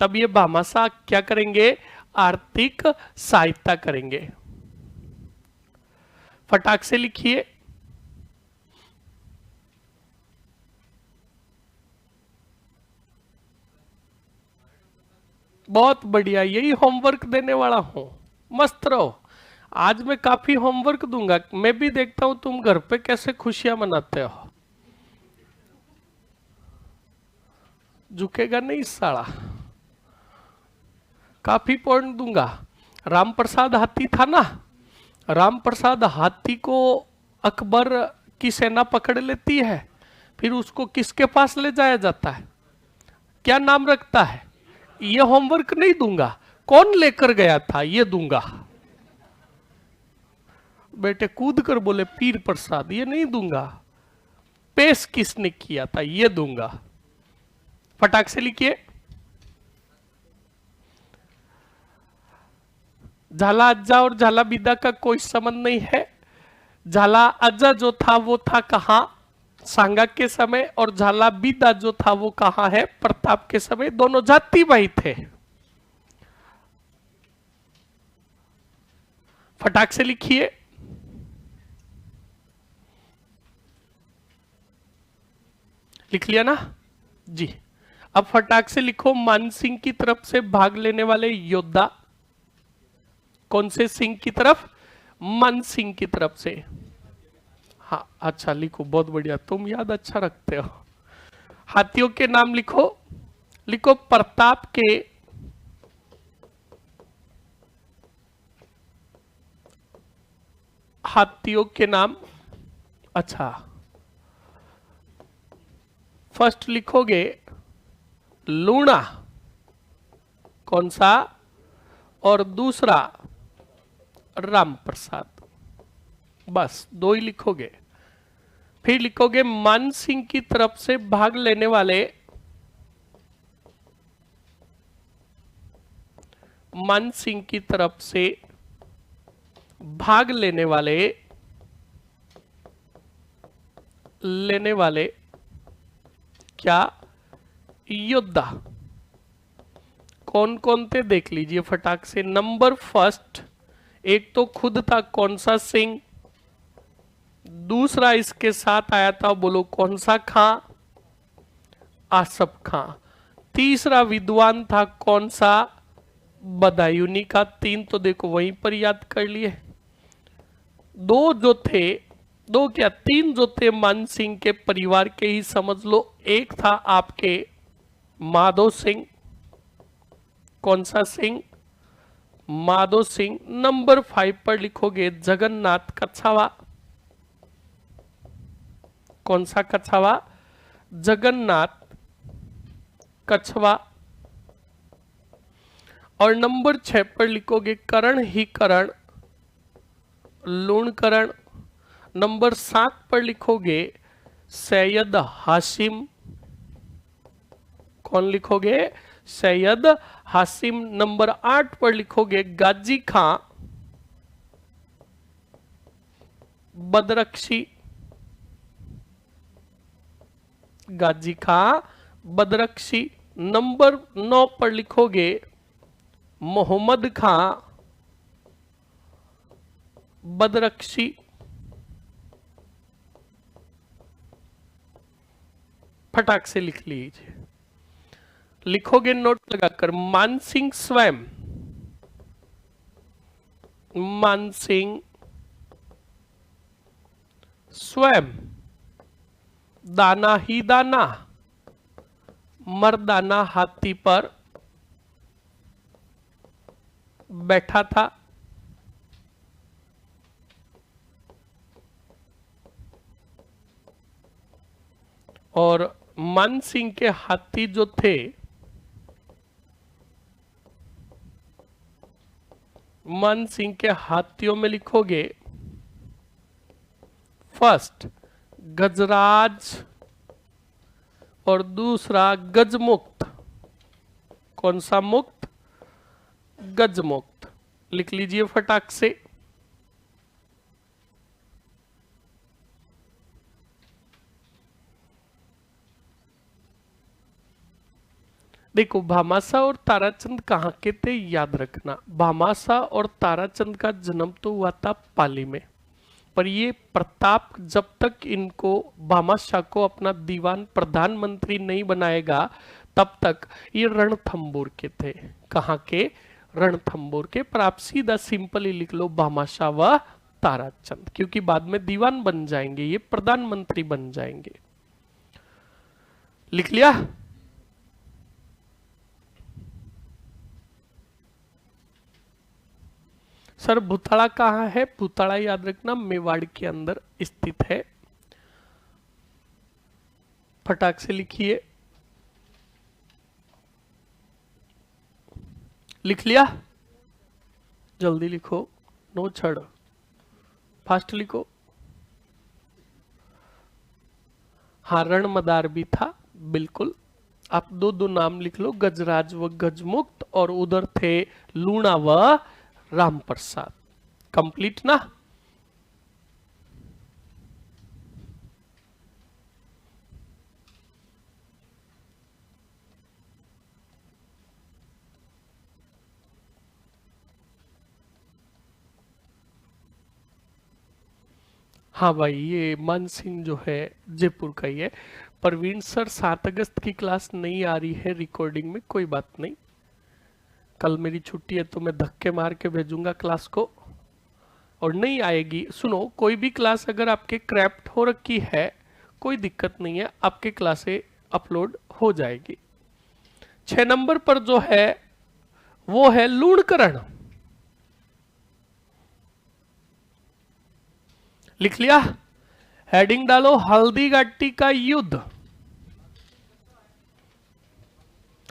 तब ये भामाशाह क्या करेंगे? आर्थिक सहायता करेंगे। फटाक से लिखिए। बहुत बढ़िया, यही होमवर्क देने वाला हूं, मस्त रहो। आज मैं काफी होमवर्क दूंगा। मैं भी देखता हूं तुम घर पे कैसे खुशियां मनाते हो। झुकेगा नहीं साला। काफी पॉइंट दूंगा। राम प्रसाद हाथी था ना, राम प्रसाद हाथी को अकबर की सेना पकड़ लेती है, फिर उसको किसके पास ले जाया जाता है? क्या नाम रखता है? ये होमवर्क नहीं दूंगा, कौन लेकर गया था ये दूंगा। बेटे कूद कर बोले पीर प्रसाद, ये नहीं दूंगा। पेश किसने किया था ये दूंगा। फटाक से लिखिए। झाला अज्जा और झाला बिदा का कोई संबंध नहीं है। झाला अज्जा जो था वो था कहां? सांगा के समय। और झाला बिदा जो था वो कहां है? प्रताप के समय। दोनों जाति भाई थे। फटाक से लिखिए। लिख लिया ना जी? अब फटाक से लिखो, मान सिंह की तरफ से भाग लेने वाले योद्धा। कौन से सिंह की तरफ? मान सिंह की तरफ से। हाँ अच्छा लिखो, बहुत बढ़िया, तुम याद अच्छा रखते हो। हाथियों के नाम लिखो। लिखो प्रताप के हाथियों के नाम। अच्छा, फर्स्ट लिखोगे लूणा, कौन सा, और दूसरा राम प्रसाद। बस दो ही लिखोगे। फिर लिखोगे मान सिंह की तरफ से भाग लेने वाले, मान सिंह की तरफ से भाग लेने वाले क्या योद्धा कौन कौन थे देख लीजिए फटाक से। नंबर फर्स्ट, एक तो खुद था कौन सा सिंह, दूसरा इसके साथ आया था, बोलो कौन सा खां, आसफ खां। तीसरा विद्वान था कौन सा, बदायूनी का। तीन तो देखो वहीं पर याद कर लिए। दो जो थे, दो क्या तीन जो थे मान सिंह के परिवार के ही समझ लो। एक था आपके माधो सिंह, कौन सा सिंह, माधो सिंह। नंबर 5 पर लिखोगे जगन्नाथ कछावा, कौन सा कछावा, जगन्नाथ कछवा। और नंबर 6 पर लिखोगे करण ही करण लूणकरण। नंबर 7 पर लिखोगे सैयद हाशिम, कौन लिखोगे, सैयद हाशिम। नंबर 8 पर लिखोगे गाजी खां बदरक्षी, गाजी खां बदरक्षी। नंबर 9 पर लिखोगे मोहम्मद खां बदरक्षी। फटाक से लिख लीजिए, लिखोगे नोट लगाकर मान सिंह स्वयं, मान सिंह स्वयं दाना ही दाना मर्दाना हाथी पर बैठा था। और मान सिंह के हाथी जो थे, मान सिंह के हाथियों में लिखोगे फर्स्ट गजराज और दूसरा गजमुक्त। कौन सा मुक्त, गजमुक्त। लिख लीजिए फटाक से। देखो भामाशाह और ताराचंद कहाँ के थे याद रखना। भामाशाह और ताराचंद का जन्म तो हुआ था पाली में, पर ये प्रताप जब तक इनको भामाशाह को अपना दीवान प्रधानमंत्री नहीं बनाएगा तब तक ये रणथंबोर के थे। कहाँ के, रणथंबोर के। पर आप सीधा सिंपली लिख लो भामाशाह व ताराचंद, क्योंकि बाद में दीवान बन जाएंगे, ये प्रधानमंत्री बन जाएंगे। लिख लिया। सर भूतड़ा कहाँ है, भूतड़ा याद रखना मेवाड़ के अंदर स्थित है। फटाक से लिखिए। लिख लिया, जल्दी लिखो, नो छड़, फास्ट लिखो। हाँ रण मदार भी था, बिल्कुल। आप दो दो नाम लिख लो, गजराज व गजमुक्त, और उधर थे लूणा व राम प्रसाद। कंप्लीट ना। हाँ भाई, ये मान सिंह जो है जयपुर का ही है। परवीन सर 7 अगस्त की क्लास नहीं आ रही है रिकॉर्डिंग में, कोई बात नहीं। कल मेरी छुट्टी है तो मैं धक्के मार के भेजूंगा क्लास को, और नहीं आएगी। सुनो, कोई भी क्लास अगर आपके क्रैप्ट हो रखी है कोई दिक्कत नहीं है, आपके क्लासे अपलोड हो जाएगी। 6 नंबर पर जो है वो है लूणकरण। लिख लिया, हेडिंग डालो हल्दी घाटी का युद्ध।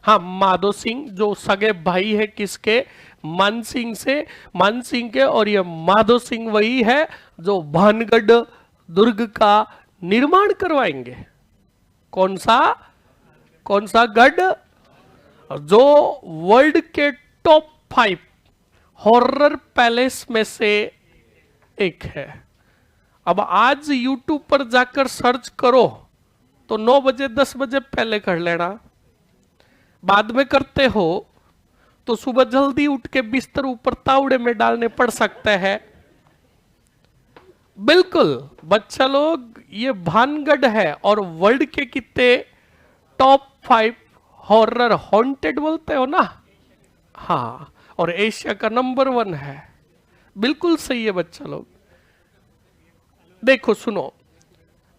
हाँ, माधो सिंह जो सगे भाई है किसके, मान सिंह से, मान सिंह के। और ये माधो सिंह वही है जो भानगढ़ दुर्ग का निर्माण करवाएंगे। कौन सा गढ़, जो वर्ल्ड के टॉप 5 हॉरर पैलेस में से एक है। अब आज यूट्यूब पर जाकर सर्च करो तो 9 बजे 10 बजे पहले कर लेना, बाद में करते हो तो सुबह जल्दी उठ के बिस्तर ऊपर तावड़े में डालने पड़ सकते हैं। बिल्कुल बच्चा लोग, ये भानगढ़ है और वर्ल्ड के कितने टॉप 5 हॉरर हॉन्टेड बोलते हो ना, हाँ, और एशिया का नंबर 1 है। बिल्कुल सही है बच्चा लोग। देखो सुनो,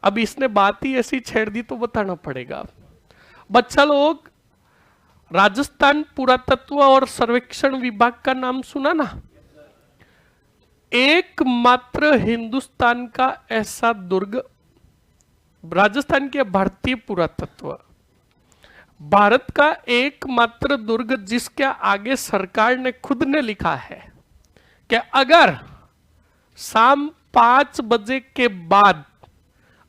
अब इसने बात ही ऐसी छेड़ दी तो बताना पड़ेगा बच्चा लोग। राजस्थान पुरातत्व और सर्वेक्षण विभाग का नाम सुना ना, एकमात्र हिंदुस्तान का ऐसा दुर्ग, राजस्थान के भारतीय पुरातत्व, भारत का एकमात्र दुर्ग जिसके आगे सरकार ने खुद ने लिखा है कि अगर शाम 5 बजे के बाद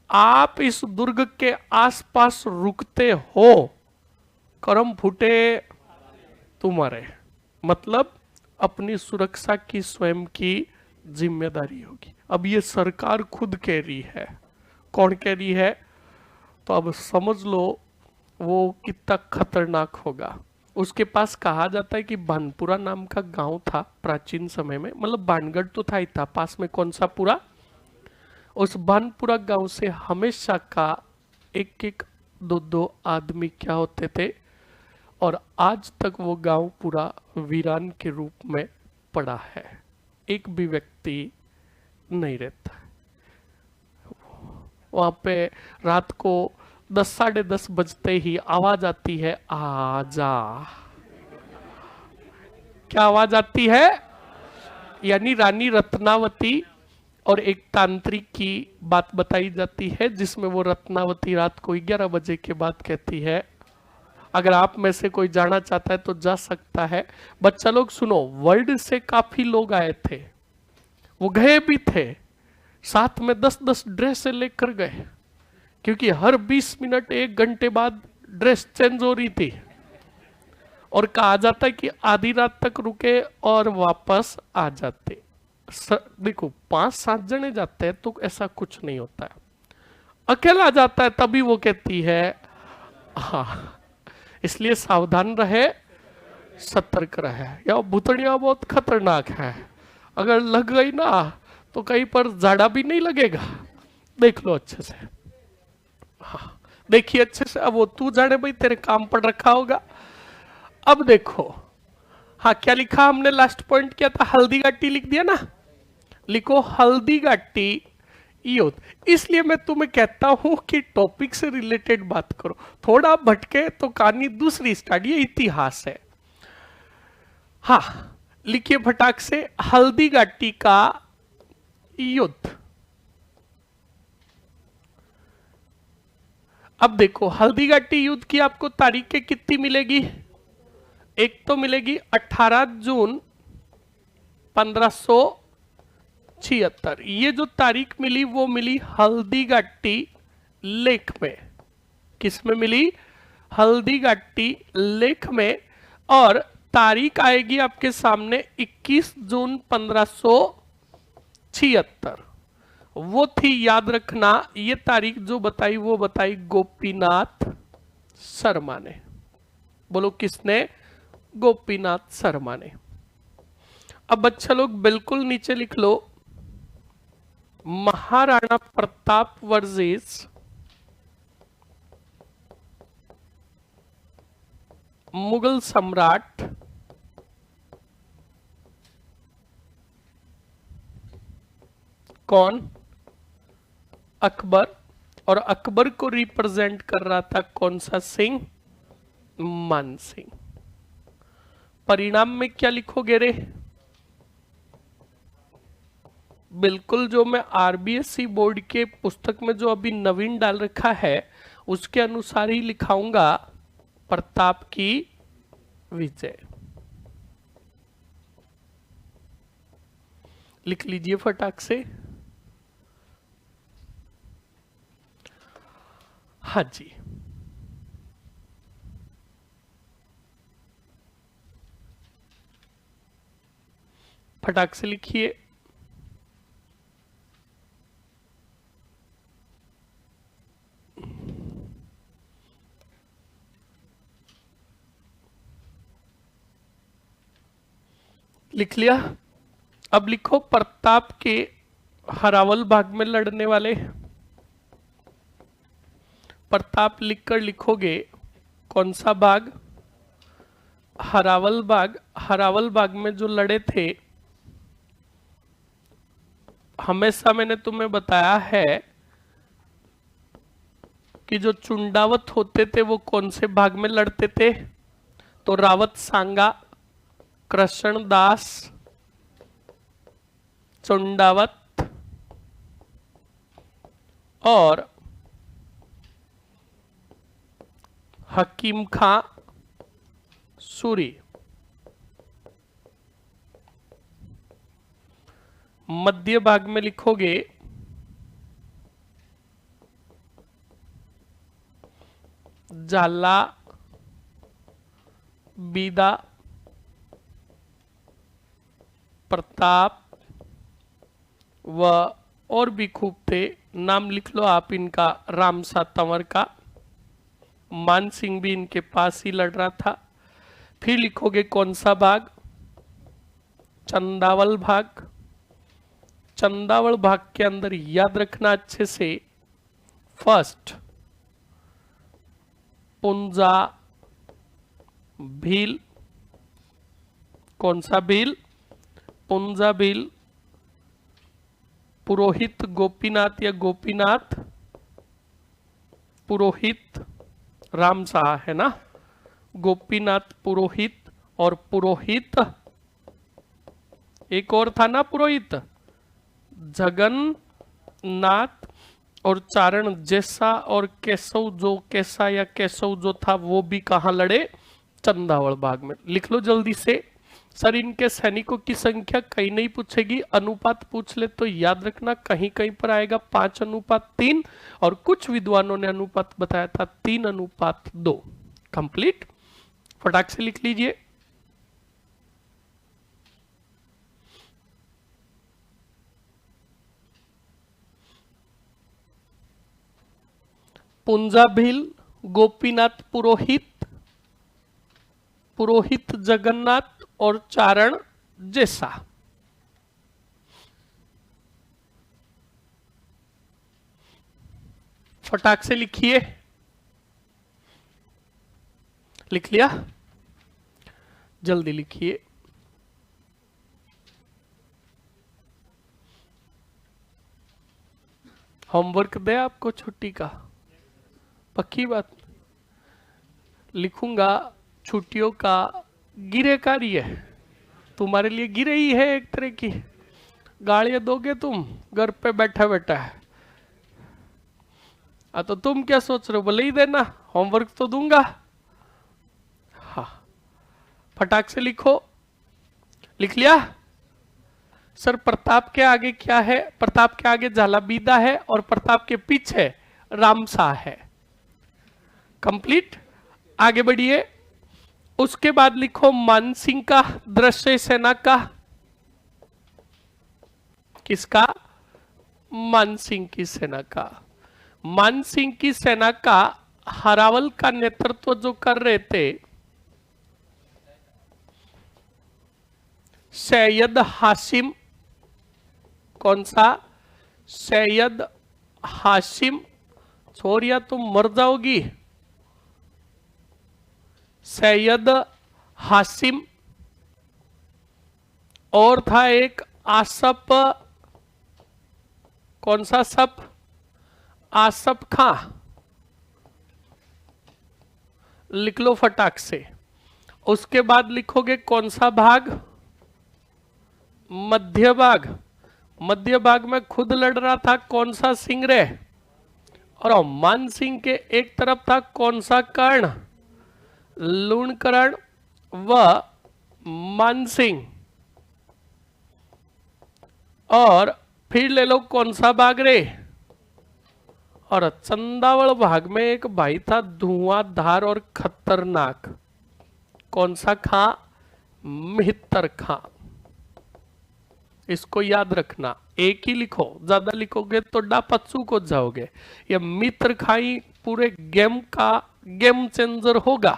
आप इस दुर्ग के आसपास रुकते हो, करम फूटे तुम्हारे। मतलब अपनी सुरक्षा की स्वयं की जिम्मेदारी होगी। अब ये सरकार खुद कह रही है, कौन कह रही है, तो अब समझ लो वो कितना खतरनाक होगा। उसके पास कहा जाता है कि बानपुरा नाम का गांव था प्राचीन समय में, मतलब बानगढ़ तो था ही था, पास में कौन सा पुरा, उस बानपुरा गांव से हमेशा का एक एक दो दो आदमी क्या होते थे, और आज तक वो गांव पूरा वीरान के रूप में पड़ा है, एक भी व्यक्ति नहीं रहता। वहां पे रात को 10 साढ़े 10 बजते ही आवाज आती है, आजा। क्या आवाज आती है, यानी रानी रत्नावती और एक तांत्रिक की बात बताई जाती है जिसमें वो रत्नावती रात को 11 बजे के बाद कहती है, अगर आप में से कोई जाना चाहता है तो जा सकता है। बच्चा लोग सुनो, वर्ल्ड से काफी लोग आए थे, वो गए भी थे, साथ में 10-10 ड्रेसें लेकर गए, क्योंकि हर 20 मिनट 1 घंटे बाद ड्रेस चेंज हो रही थी। और कहा जाता है कि आधी रात तक रुके और वापस आ जाते। देखो 5-7 जने जाते हैं तो ऐसा कुछ नहीं होता है, अकेला जाता है तभी वो कहती है हाँ। इसलिए सावधान रहे, सतर्क रहे। या भूतड़िया बहुत खतरनाक है, अगर लग गई ना तो कहीं पर जाड़ा भी नहीं लगेगा। देख लो अच्छे से, हाँ देखिए अच्छे से। अब वो तू जाने भाई, तेरे काम पर रखा होगा। अब देखो, हाँ क्या लिखा हमने, लास्ट पॉइंट क्या था, हल्दी घाटी लिख दिया ना, लिखो हल्दी घाटी युद्ध। इसलिए मैं तुम्हें कहता हूं कि टॉपिक से रिलेटेड बात करो, थोड़ा भटके तो कहानी दूसरी स्टार्ट, ये इतिहास है। हाँ लिखिए फटाक से, हल्दी घाटी का युद्ध। अब देखो हल्दी घाटी युद्ध की आपको तारीखें कितनी मिलेगी, एक तो मिलेगी 18 जून 1576। ये जो तारीख मिली वो मिली हल्दी घाटी लेक में। किस में मिली, हल्दी घाटी लेक में। और तारीख आएगी आपके सामने 21 जून 1576। वो थी, याद रखना, ये तारीख जो बताई वो बताई गोपीनाथ शर्मा ने। बोलो किसने, गोपीनाथ शर्मा ने। अब बच्चा लोग बिल्कुल नीचे लिख लो, महाराणा प्रताप वर्सेस मुगल सम्राट कौन, अकबर। और अकबर को रिप्रेजेंट कर रहा था कौन सा सिंह, मान सिंह। परिणाम में क्या लिखोगे रे, बिल्कुल जो मैं आरबीएसई बोर्ड के पुस्तक में जो अभी नवीन डाल रखा है उसके अनुसार ही लिखाऊंगा। प्रताप की विजय। लिख लीजिए फटाक से। हाँ जी, फटाक से लिखिए। लिख लिया। अब लिखो प्रताप के हरावल भाग में लड़ने वाले। प्रताप लिखकर लिखोगे कौन सा भाग? हरावल बाग। हरावल बाग में जो लड़े थे, हमेशा मैंने तुम्हें बताया है कि जो चुंडावत होते थे वो कौन से भाग में लड़ते थे? तो रावत सांगा, कृष्ण दास, चुंडावत और हकीम खां सूरी। मध्य भाग में लिखोगे झाला, बीदा, प्रताप व और भी खूब थे। नाम लिख लो आप इनका। रामसा तंवर का, मान सिंह भी इनके पास ही लड़ रहा था। फिर लिखोगे कौन सा भाग? चंदावल भाग। चंदावल भाग के अंदर याद रखना अच्छे से, फर्स्ट पुंजा भील। कौन सा भील? पुंजा भील। पुरोहित गोपीनाथ या गोपीनाथ पुरोहित, राम शाह है ना, गोपीनाथ पुरोहित। और पुरोहित एक और था ना पुरोहित, जगन्नाथ और चारण जैसा। और केशव, जो कैसा या केशव जो था वो भी कहां लड़े? चंदावल बाग में। लिख लो जल्दी से। सर इनके सैनिकों की संख्या कहीं नहीं पूछेगी, अनुपात पूछ ले तो याद रखना कहीं कहीं पर आएगा 5:3। और कुछ विद्वानों ने अनुपात बताया था 3:2। कंप्लीट। फटाक से लिख लीजिए। पुंजा भील, गोपीनाथ पुरोहित, पुरोहित जगन्नाथ और चारण जैसा। फटाक से लिखिए। लिख लिया? जल्दी लिखिए। होमवर्क दे आपको छुट्टी का? पक्की बात? लिखूंगा छुट्टियों का गिरे कार्य। तुम्हारे लिए गिरे ही है एक तरह की। गालियां दोगे तुम घर पे बैठा बैठा है। तो तुम क्या सोच रहे हो, बोले ही देना, होमवर्क तो दूंगा। हाँ, फटाक से लिखो। लिख लिया? सर प्रताप के आगे क्या है? प्रताप के आगे झालाबीदा है और प्रताप के पीछे रामशाह है। कंप्लीट। आगे बढ़िए। उसके बाद लिखो मानसिंह का दृश्य सेना का। किसका? मानसिंह की सेना का। मानसिंह की सेना का हरावल का नेतृत्व जो कर रहे थे सैयद हाशिम। कौन सा? सैयद हाशिम। छोरिया तुम मर जाओगी। सैयद हाशिम। और था एक आसफ। कौन सा सप? आसफ खां। लिख लो फटाक से। उसके बाद लिखोगे कौन सा भाग? मध्य भाग। मध्य भाग में खुद लड़ रहा था कौन सा सिंगरे? और मान सिंह के एक तरफ था कौन सा कर्ण? लूणकरण व मानसिंह, और फिर ले लो कौन सा भाग रे, और चंदावल भाग में एक भाई था धुआंधार और खतरनाक, कौन सा खां? मिहितर खां। इसको याद रखना, एक ही लिखो, ज्यादा लिखोगे तो डापच्चू को जाओगे। ये मित्र खाई पूरे गेम का गेम चेंजर होगा।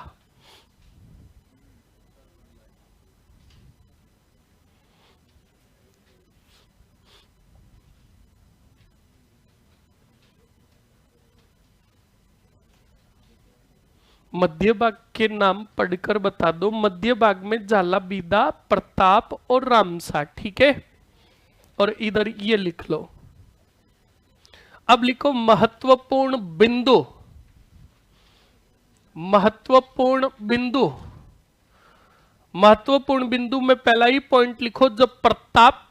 मध्य भाग के नाम पढ़कर बता दो। मध्य भाग में झाला, बीदा, प्रताप और रामसा, ठीक है। और इधर ये लिख लो। अब लिखो महत्वपूर्ण बिंदु। महत्वपूर्ण बिंदु, महत्वपूर्ण बिंदु में पहला ही पॉइंट लिखो, जब प्रताप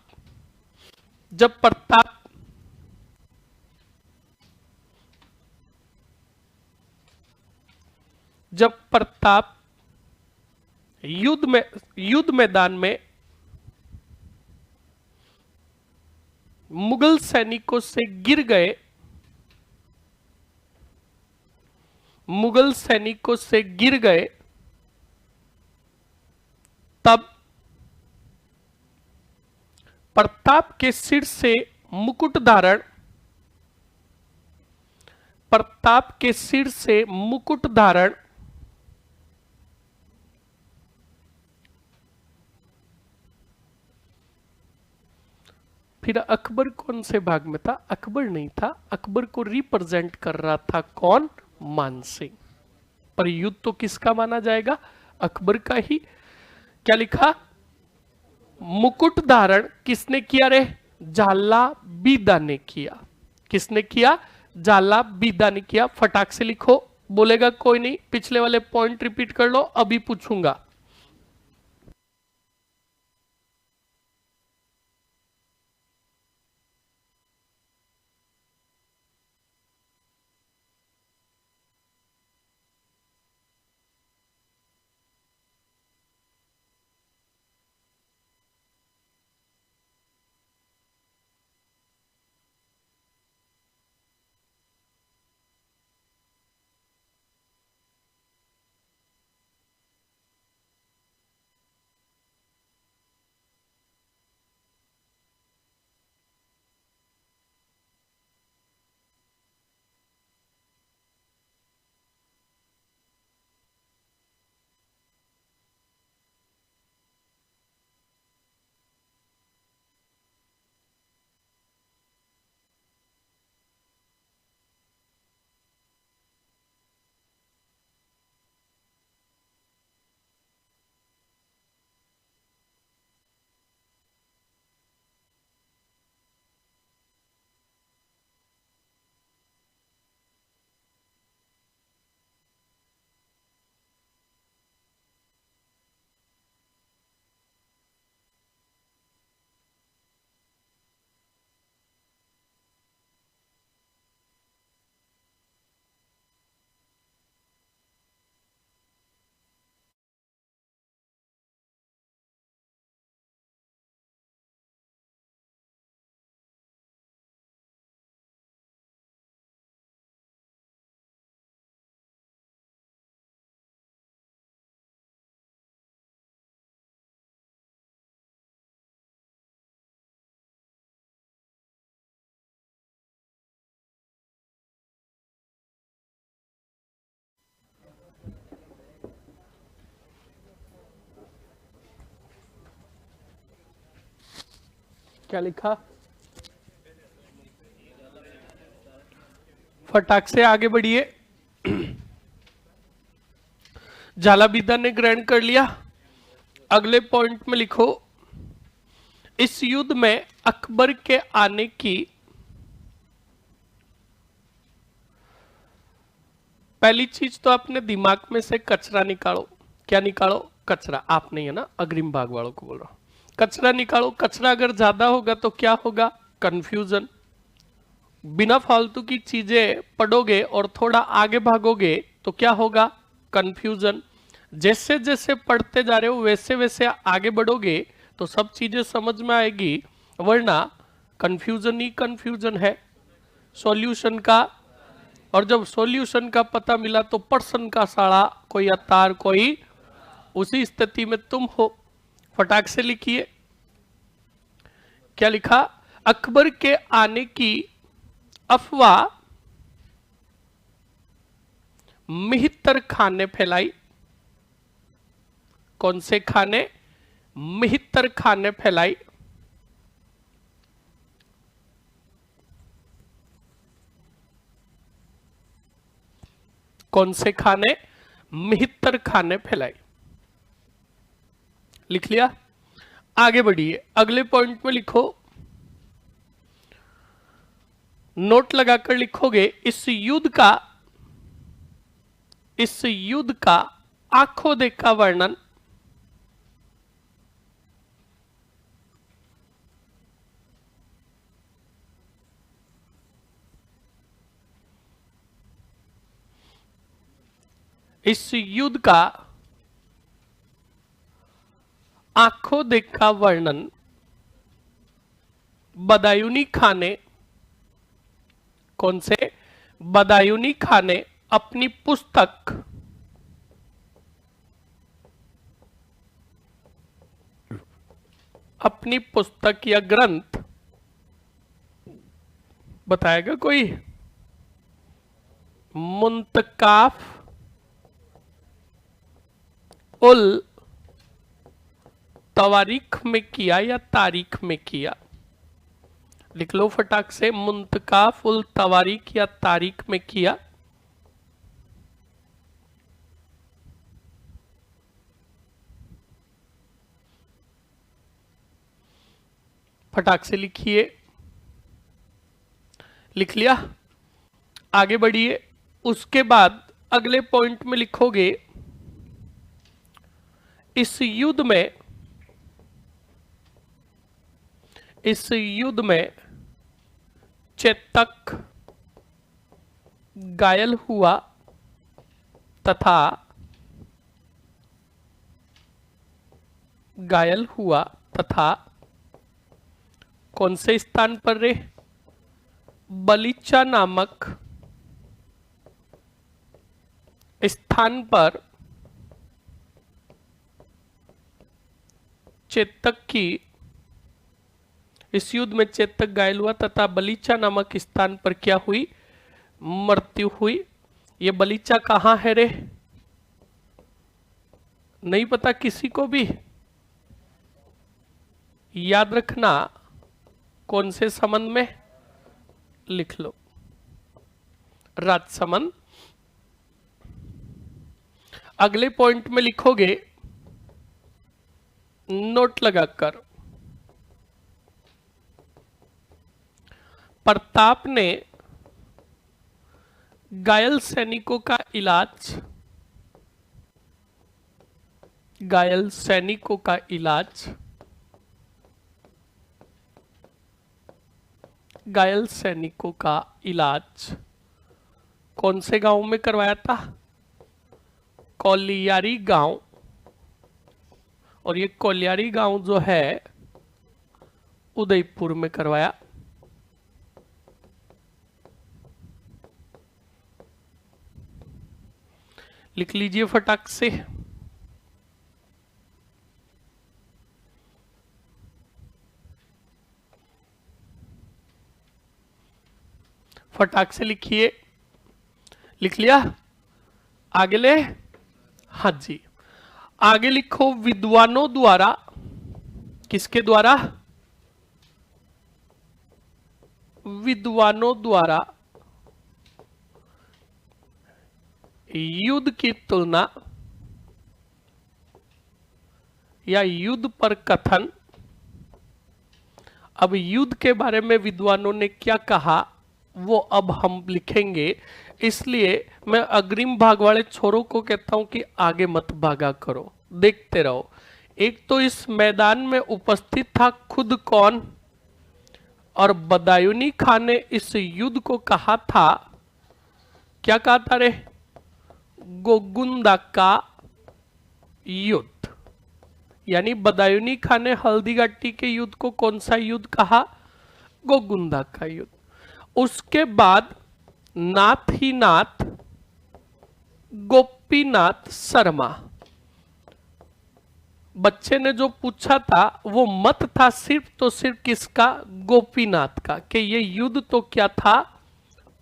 जब प्रताप युद्ध मैदान में मुगल सैनिकों से गिर गए, मुगल सैनिकों से गिर गए, तब प्रताप के सिर से मुकुट धारण, प्रताप के सिर से मुकुट धारण फिर अकबर कौन से भाग में था? अकबर नहीं था, अकबर को रिप्रेजेंट कर रहा था कौन? मानसिंह। पर युद्ध तो किसका माना जाएगा? अकबर का ही। क्या लिखा? मुकुट धारण किसने किया रे? झाला बीदा ने किया। किसने किया? झाला बीदा ने किया। फटाक से लिखो, बोलेगा कोई नहीं। पिछले वाले पॉइंट रिपीट कर लो, अभी पूछूंगा। क्या लिखा? फटाक से आगे बढ़िए। झालाबीदा ने ग्रहण कर लिया। अगले पॉइंट में लिखो, इस युद्ध में अकबर के आने की पहली चीज तो अपने दिमाग में से कचरा निकालो। क्या निकालो? कचरा। आप नहीं है ना, अग्रिम भाग वालों को बोल रहा हूं। कचरा निकालो। कचरा अगर ज्यादा होगा तो क्या होगा? कंफ्यूजन। बिना फालतू की चीजें पढ़ोगे और थोड़ा आगे भागोगे तो क्या होगा? कंफ्यूजन। जैसे जैसे पढ़ते जा रहे हो वैसे वैसे आगे बढ़ोगे तो सब चीजें समझ में आएगी, वरना कंफ्यूजन ही कंफ्यूजन है सॉल्यूशन का। और जब सॉल्यूशन का पता मिला तो पर्सन का साड़ा, कोई अतार कोई, उसी स्थिति में तुम हो। फटाक से लिखिए क्या लिखा। अकबर के आने की अफवाह मिहितर खान ने फैलाई। कौन से खाने? मिहितर खान ने फैलाई। कौन से खाने? मिहितर खान ने फैलाई। लिख लिया। आगे बढ़िए, अगले पॉइंट में लिखो, नोट लगाकर लिखोगे, इस युद्ध का आंखों देखा वर्णन इस युद्ध का आंखों देखा वर्णन बदायूनी खां ने, कौन से? बदायूनी खां ने अपनी पुस्तक या ग्रंथ, बताएगा कोई? मुंतकाफ उल तवारीख में किया या तारीख में किया? लिख लो फटाक से, मुंतकाफ उल तवारीख या तारीख में किया। फटाक से लिखिए। लिख लिया। आगे बढ़िए। उसके बाद अगले पॉइंट में लिखोगे, इस युद्ध में चेतक घायल हुआ तथा कौन से स्थान पर रे? बलीचा नामक स्थान पर चेतक की, इस युद्ध में चेतक घायल हुआ तथा बलीचा नामक स्थान पर क्या हुई? मृत्यु हुई। ये बलीचा कहां है रे? नहीं पता किसी को भी? याद रखना, कौन से संबंध में? लिख लो, राजसमंद। अगले पॉइंट में लिखोगे, नोट लगाकर, प्रताप ने घायल सैनिकों का इलाज कौन से गांव में करवाया था? कोलियारी गांव। और ये कोलियारी गांव जो है उदयपुर में करवाया। लिख लीजिए फटाक से। फटाक से लिखिए। लिख लिया। आगे ले। हाँ जी, आगे लिखो, विद्वानों द्वारा, किसके द्वारा? विद्वानों द्वारा युद्ध की तुलना या युद्ध पर कथन। अब युद्ध के बारे में विद्वानों ने क्या कहा वो अब हम लिखेंगे, इसलिए मैं अग्रिम भाग वाले छोरों को कहता हूं कि आगे मत भागा करो, देखते रहो। एक तो इस मैदान में उपस्थित था खुद कौन? और बदायूनी खां ने इस युद्ध को कहा था, क्या कहा था रे? गोगुंदा का युद्ध, यानी बदायूनी खां ने हल्दीघाटी के युद्ध को कौन सा युद्ध कहा? गोगुंदा का युद्ध। उसके बाद नाथ ही नाथ गोपीनाथ शर्मा, बच्चे ने जो पूछा था वो मत था सिर्फ तो सिर्फ किसका? गोपीनाथ का, कि ये युद्ध तो क्या था?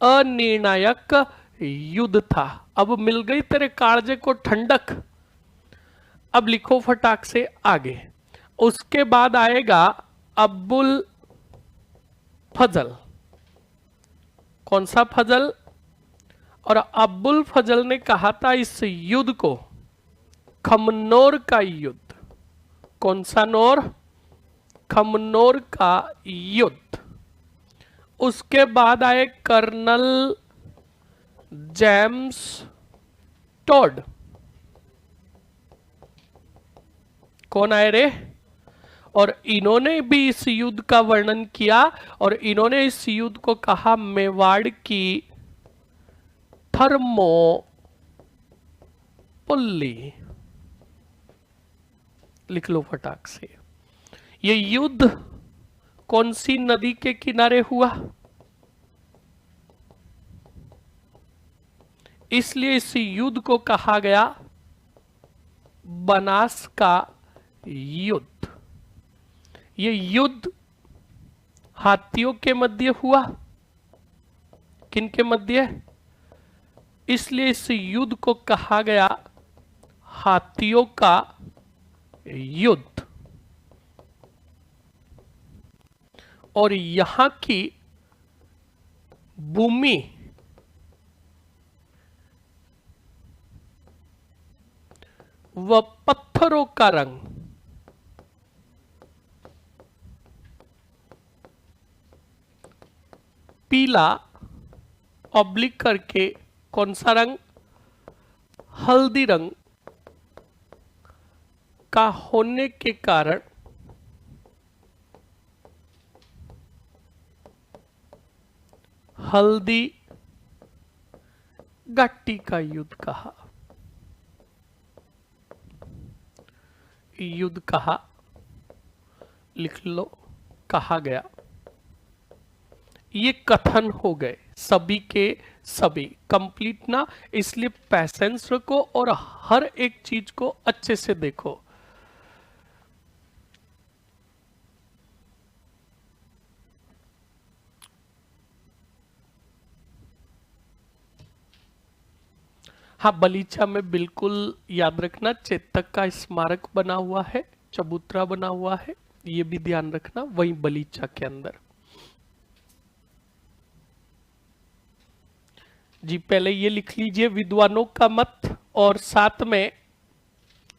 अनिर्णायक युद्ध था। अब मिल गई तेरे कालजे को ठंडक। अब लिखो फटाक से आगे। उसके बाद आएगा अब्बुल फजल। कौन सा फजल? और अब्बुल फजल ने कहा था इस युद्ध को खमनोर का युद्ध। कौन सा नोर? खमनोर का युद्ध। उसके बाद आए कर्नल जेम्स टॉड। कौन आए रे? और इन्होंने भी इस युद्ध का वर्णन किया और इन्होंने इस युद्ध को कहा मेवाड़ की थर्मोपुल्ली। लिख लो फटाक से। ये युद्ध कौन सी नदी के किनारे हुआ? इसलिए इस युद्ध को कहा गया बनास का युद्ध। ये युद्ध हाथियों के मध्य हुआ। किन के मध्य? इसलिए इस युद्ध को कहा गया हाथियों का युद्ध। और यहां की भूमि व पत्थरों का रंग पीला ऑब्लिक करके कौन सा रंग? हल्दी रंग का होने के कारण हल्दी घाटी का युद्ध कहा। युद्ध कहा, लिख लो, कहा गया। ये कथन हो गए सभी के सभी, कंप्लीट ना, इसलिए पैसेंस रखो और हर एक चीज को अच्छे से देखो। हाँ, बलीचा में बिल्कुल याद रखना चेतक का स्मारक बना हुआ है, चबूतरा बना हुआ है, ये भी ध्यान रखना वही बलीचा के अंदर। जी पहले ये लिख लीजिए विद्वानों का मत, और साथ में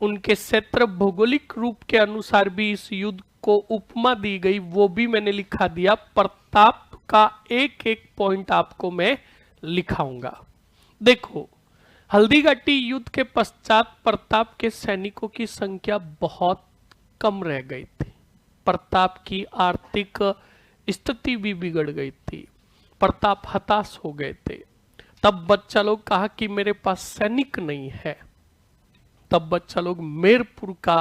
उनके क्षेत्र भौगोलिक रूप के अनुसार भी इस युद्ध को उपमा दी गई, वो भी मैंने लिखा दिया। प्रताप का एक एक पॉइंट आपको मैं लिखाऊंगा। देखो, हल्दीघाटी युद्ध के पश्चात प्रताप के सैनिकों की संख्या बहुत कम रह गई थी। प्रताप की आर्थिक स्थिति भी बिगड़ गई थी। प्रताप हताश हो गए थे। तब बच्चा लोग कहा कि मेरे पास सैनिक नहीं है। तब बच्चा लोग मेरपुर का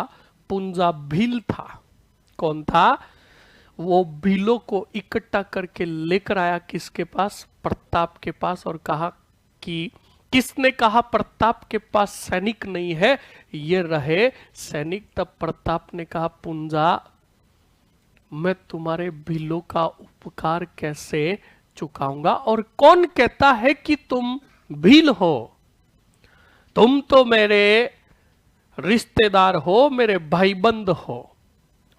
पुंजा भील था। कौन था? वो भीलों को इकट्ठा करके लेकर आया किसके पास? प्रताप के पास, और कहा कि किसने कहा प्रताप के पास सैनिक नहीं है, ये रहे सैनिक। तब प्रताप ने कहा पुंजा, मैं तुम्हारे भीलों का उपकार कैसे चुकाऊंगा? और कौन कहता है कि तुम भील हो? तुम तो मेरे रिश्तेदार हो, मेरे भाईबंद हो,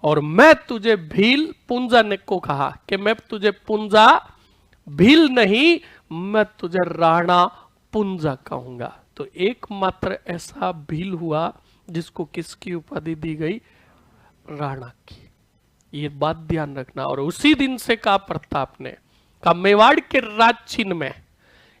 और मैं तुझे भील, पुंजा ने को कहा कि मैं तुझे पुंजा भील नहीं, मैं तुझे राणा पुंजा कहूंगा। तो एकमात्र ऐसा भील हुआ जिसको किसकी उपाधि दी गई? राणा की। ये बात ध्यान रखना। और उसी दिन से कहा प्रताप ने, का मेवाड़ के राज चिन्ह में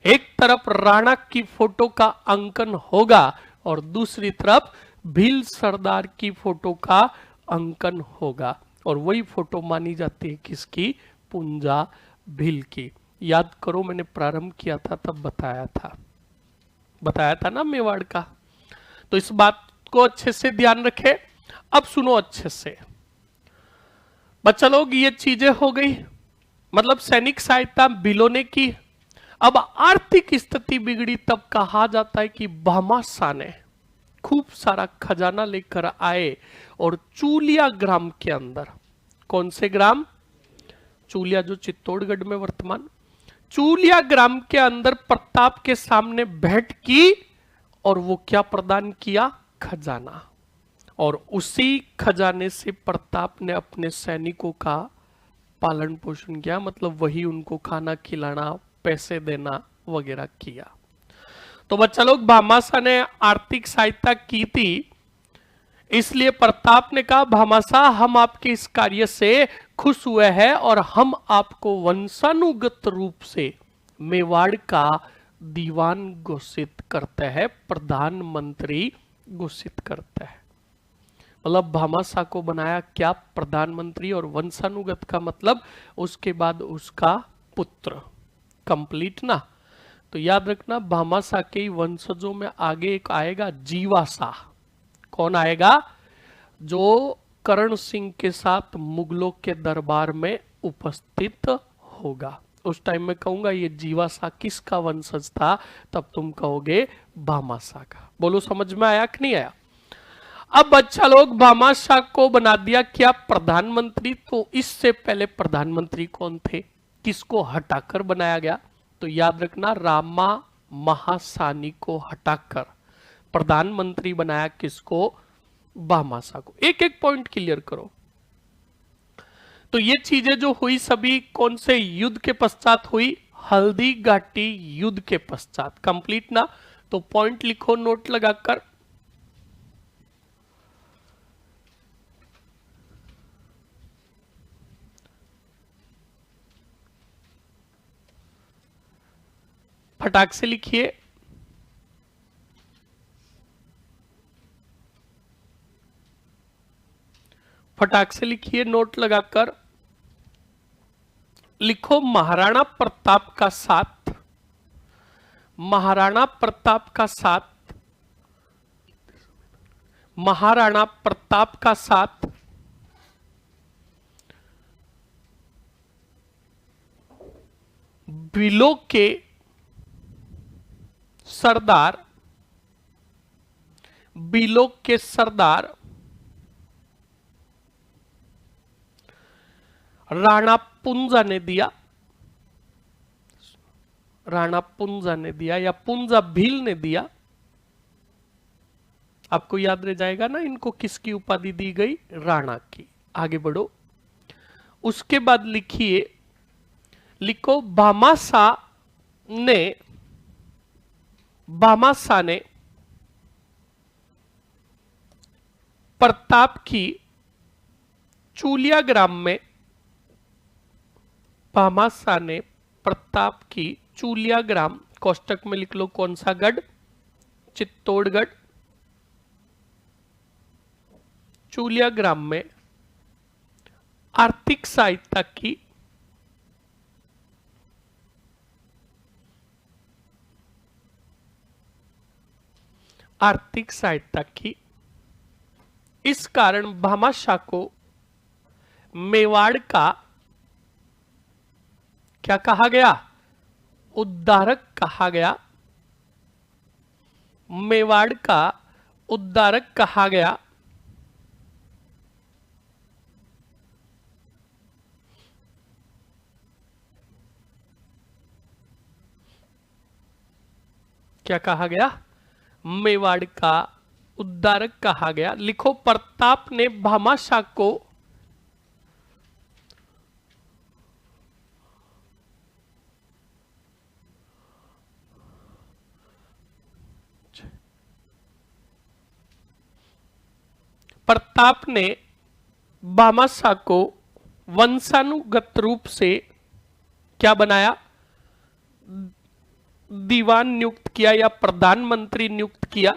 एक तरफ राणा की फोटो का अंकन होगा और दूसरी तरफ भील सरदार की फोटो का अंकन होगा। और वही फोटो मानी जाती है किसकी? पुंजा भील की। याद करो, मैंने प्रारंभ किया था तब बताया था ना मेवाड़ का। तो इस बात को अच्छे से ध्यान रखे। अब सुनो अच्छे से बच्चा लोग, ये चीजें हो गई, मतलब सैनिक सहायता बिलों ने की। अब आर्थिक स्थिति बिगड़ी, तब कहा जाता है कि भामाशाह ने खूब सारा खजाना लेकर आए और चूलिया ग्राम के अंदर, कौन से ग्राम? चूलिया जो चित्तौड़गढ़ में वर्तमान, चूलिया ग्राम के अंदर प्रताप के सामने भेंट की और वो क्या प्रदान किया? खजाना। और उसी खजाने से प्रताप ने अपने सैनिकों का पालन पोषण किया, मतलब वही उनको खाना खिलाना, पैसे देना वगैरह किया। तो बच्चा लोग, भामाशाह ने आर्थिक सहायता की थी, इसलिए प्रताप ने कहा भामाशाह हम आपके इस कार्य से खुश हुए हैं और हम आपको वंशानुगत रूप से मेवाड़ का दीवान घोषित करते हैं, प्रधानमंत्री घोषित करते हैं। मतलब भामाशाह को बनाया क्या? प्रधानमंत्री। और वंशानुगत का मतलब उसके बाद उसका पुत्र। कंप्लीट ना? तो याद रखना, भामाशाह के वंशजों में आगे एक आएगा जीवाशाह। कौन आएगा? जो करण सिंह के साथ मुगलों के दरबार में उपस्थित होगा। उस टाइम में कहूंगा ये जीवाशाह किसका वंशज था, तब तुम कहोगे भामाशाह का। बोलो समझ में आया कि नहीं आया? अब बच्चा लोग, भामाशाह को बना दिया क्या? प्रधानमंत्री। तो इससे पहले प्रधानमंत्री कौन थे? किसको हटाकर बनाया गया? तो याद रखना, रामा महासानी को हटाकर प्रधानमंत्री बनाया किसको? भामाशाह को। एक एक पॉइंट क्लियर करो। तो ये चीजें जो हुई सभी कौन से युद्ध के पश्चात हुई? हल्दी घाटी युद्ध के पश्चात। कंप्लीट ना? तो पॉइंट लिखो नोट लगाकर। फटाक से लिखिए। फटाक से लिखिए, नोट लगाकर लिखो। महाराणा प्रताप का साथ, महाराणा प्रताप का साथ, महाराणा प्रताप का साथ बिलो के सरदार, बिलो के सरदार राणा पुंजा ने दिया, राणा पुंजा ने दिया या पुंजा भील ने दिया। आपको याद रह जाएगा ना इनको किसकी उपाधि दी गई? राणा की। आगे बढ़ो। उसके बाद लिखिए, लिखो भामाशाह ने, भामाशाह ने प्रताप की चूलिया ग्राम में, भामाशाह ने प्रताप की चूलिया ग्राम, कोष्टक में लिख लो कौन सा गढ़? चित्तौड़गढ़। चूलिया ग्राम में आर्थिक सहायता की, आर्थिक सहायता की। इस कारण भामाशाह को मेवाड़ का क्या कहा गया? उद्धारक कहा गया। मेवाड़ का उद्धारक कहा गया। क्या कहा गया? मेवाड़ का उद्धारक कहा गया। लिखो, प्रताप ने भामाशाह को प्रताप ने भामाशाह को वंशानुगत रूप से क्या बनाया? दीवान नियुक्त किया या प्रधानमंत्री नियुक्त किया।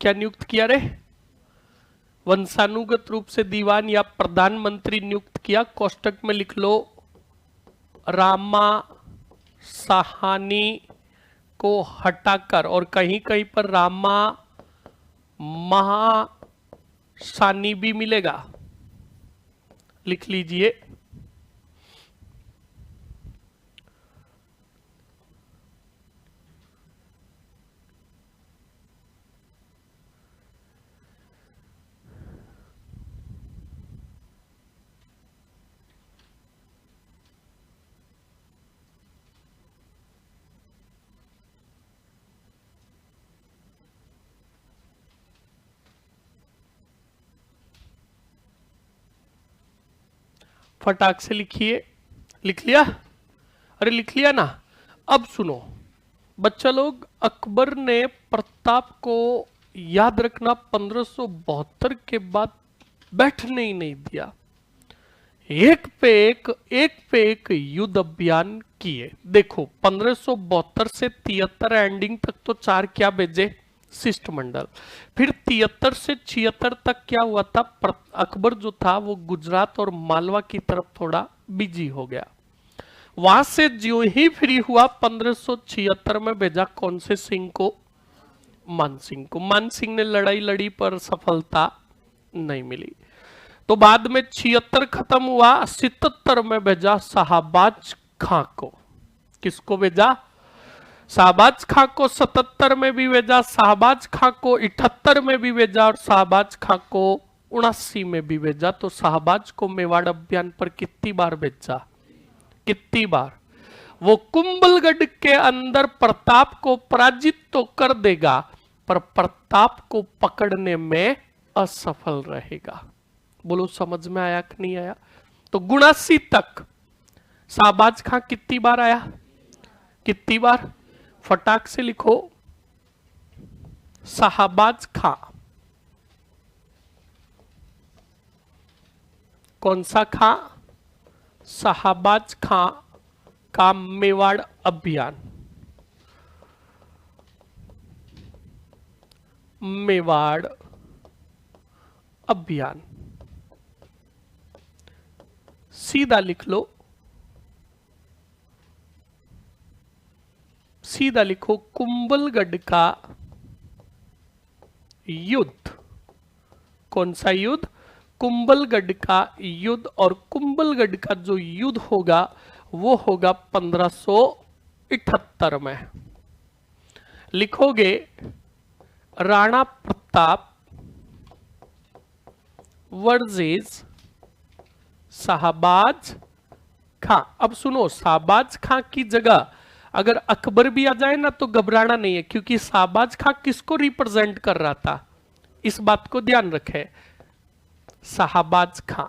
क्या नियुक्त किया रे? वंशानुगत रूप से दीवान या प्रधानमंत्री नियुक्त किया। कोष्टक में लिख लो रामा साहानी को हटाकर, और कहीं कहीं पर रामा महासानी भी मिलेगा, लिख लीजिए। फटाक से लिखिए। लिख लिया? अरे लिख लिया ना। अब सुनो बच्चा लोग, अकबर ने प्रताप को याद रखना 1572 के बाद बैठने ही नहीं दिया। एक पे एक युद्ध अभियान किए। देखो 1572 से 73 एंडिंग तक तो 4 क्या भेजे? शिष्टमंडल। फिर 73 से 76 तक क्या हुआ था? अकबर जो था वो गुजरात और मालवा की तरफ थोड़ा बिजी हो गया। वहां से जो ही फ्री हुआ 1576 में भेजा कौन से सिंह को? मान सिंह को। मान सिंह ने लड़ाई लड़ी पर सफलता नहीं मिली। तो बाद में 76 खत्म हुआ, 77 में भेजा शाहबाज खां को। किसको भेजा? शाहबाज खां को 77 में भी भेजा, शाहबाज खां को 78 में भी भेजा और शाहबाज खां को 79 में भी भेजा। तो शाहबाज को मेवाड़ अभियान पर कितनी बार भेजा? कितनी बार? वो कुंभलगढ़ के अंदर प्रताप को पराजित तो कर देगा पर प्रताप को पकड़ने में असफल रहेगा। बोलो समझ में आया कि नहीं आया? तो 79 तक शाहबाज खां कितनी बार आया? कितनी बार? फटाक से लिखो शाहबाज खां। कौन सा खां? शाहबाज खां का मेवाड़ अभियान। मेवाड़ अभियान सीधा लिख लो, सीधा लिखो कुंभलगढ़ का युद्ध। कौन सा युद्ध? कुंभलगढ़ का युद्ध। और कुंभलगढ़ का जो युद्ध होगा वो होगा 1578 में। लिखोगे राणा प्रताप वर्सेस शाहबाज खां। अब सुनो, शाहबाज खां की जगह अगर अकबर भी आ जाए ना तो घबराना नहीं है, क्योंकि शाहबाज खां किसको रिप्रेजेंट कर रहा था, इस बात को ध्यान रखें। शाहबाज खां।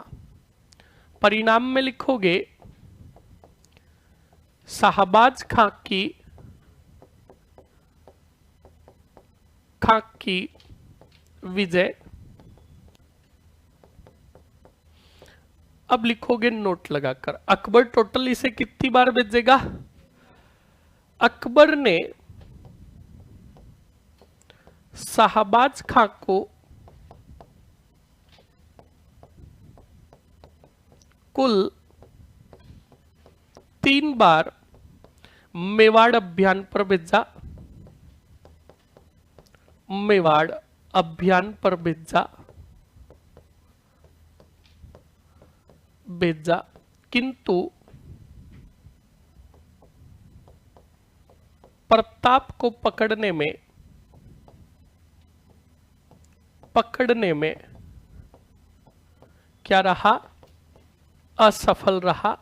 परिणाम में लिखोगे शाहबाज खां की विजय। अब लिखोगे नोट लगाकर अकबर टोटल इसे कितनी बार भेजेगा? अकबर ने शाहबाज खां को कुल 3 बार मेवाड़ अभियान पर भेजा। मेवाड़ अभियान पर भेजा किंतु प्रताप को पकड़ने में क्या रहा? असफल रहा।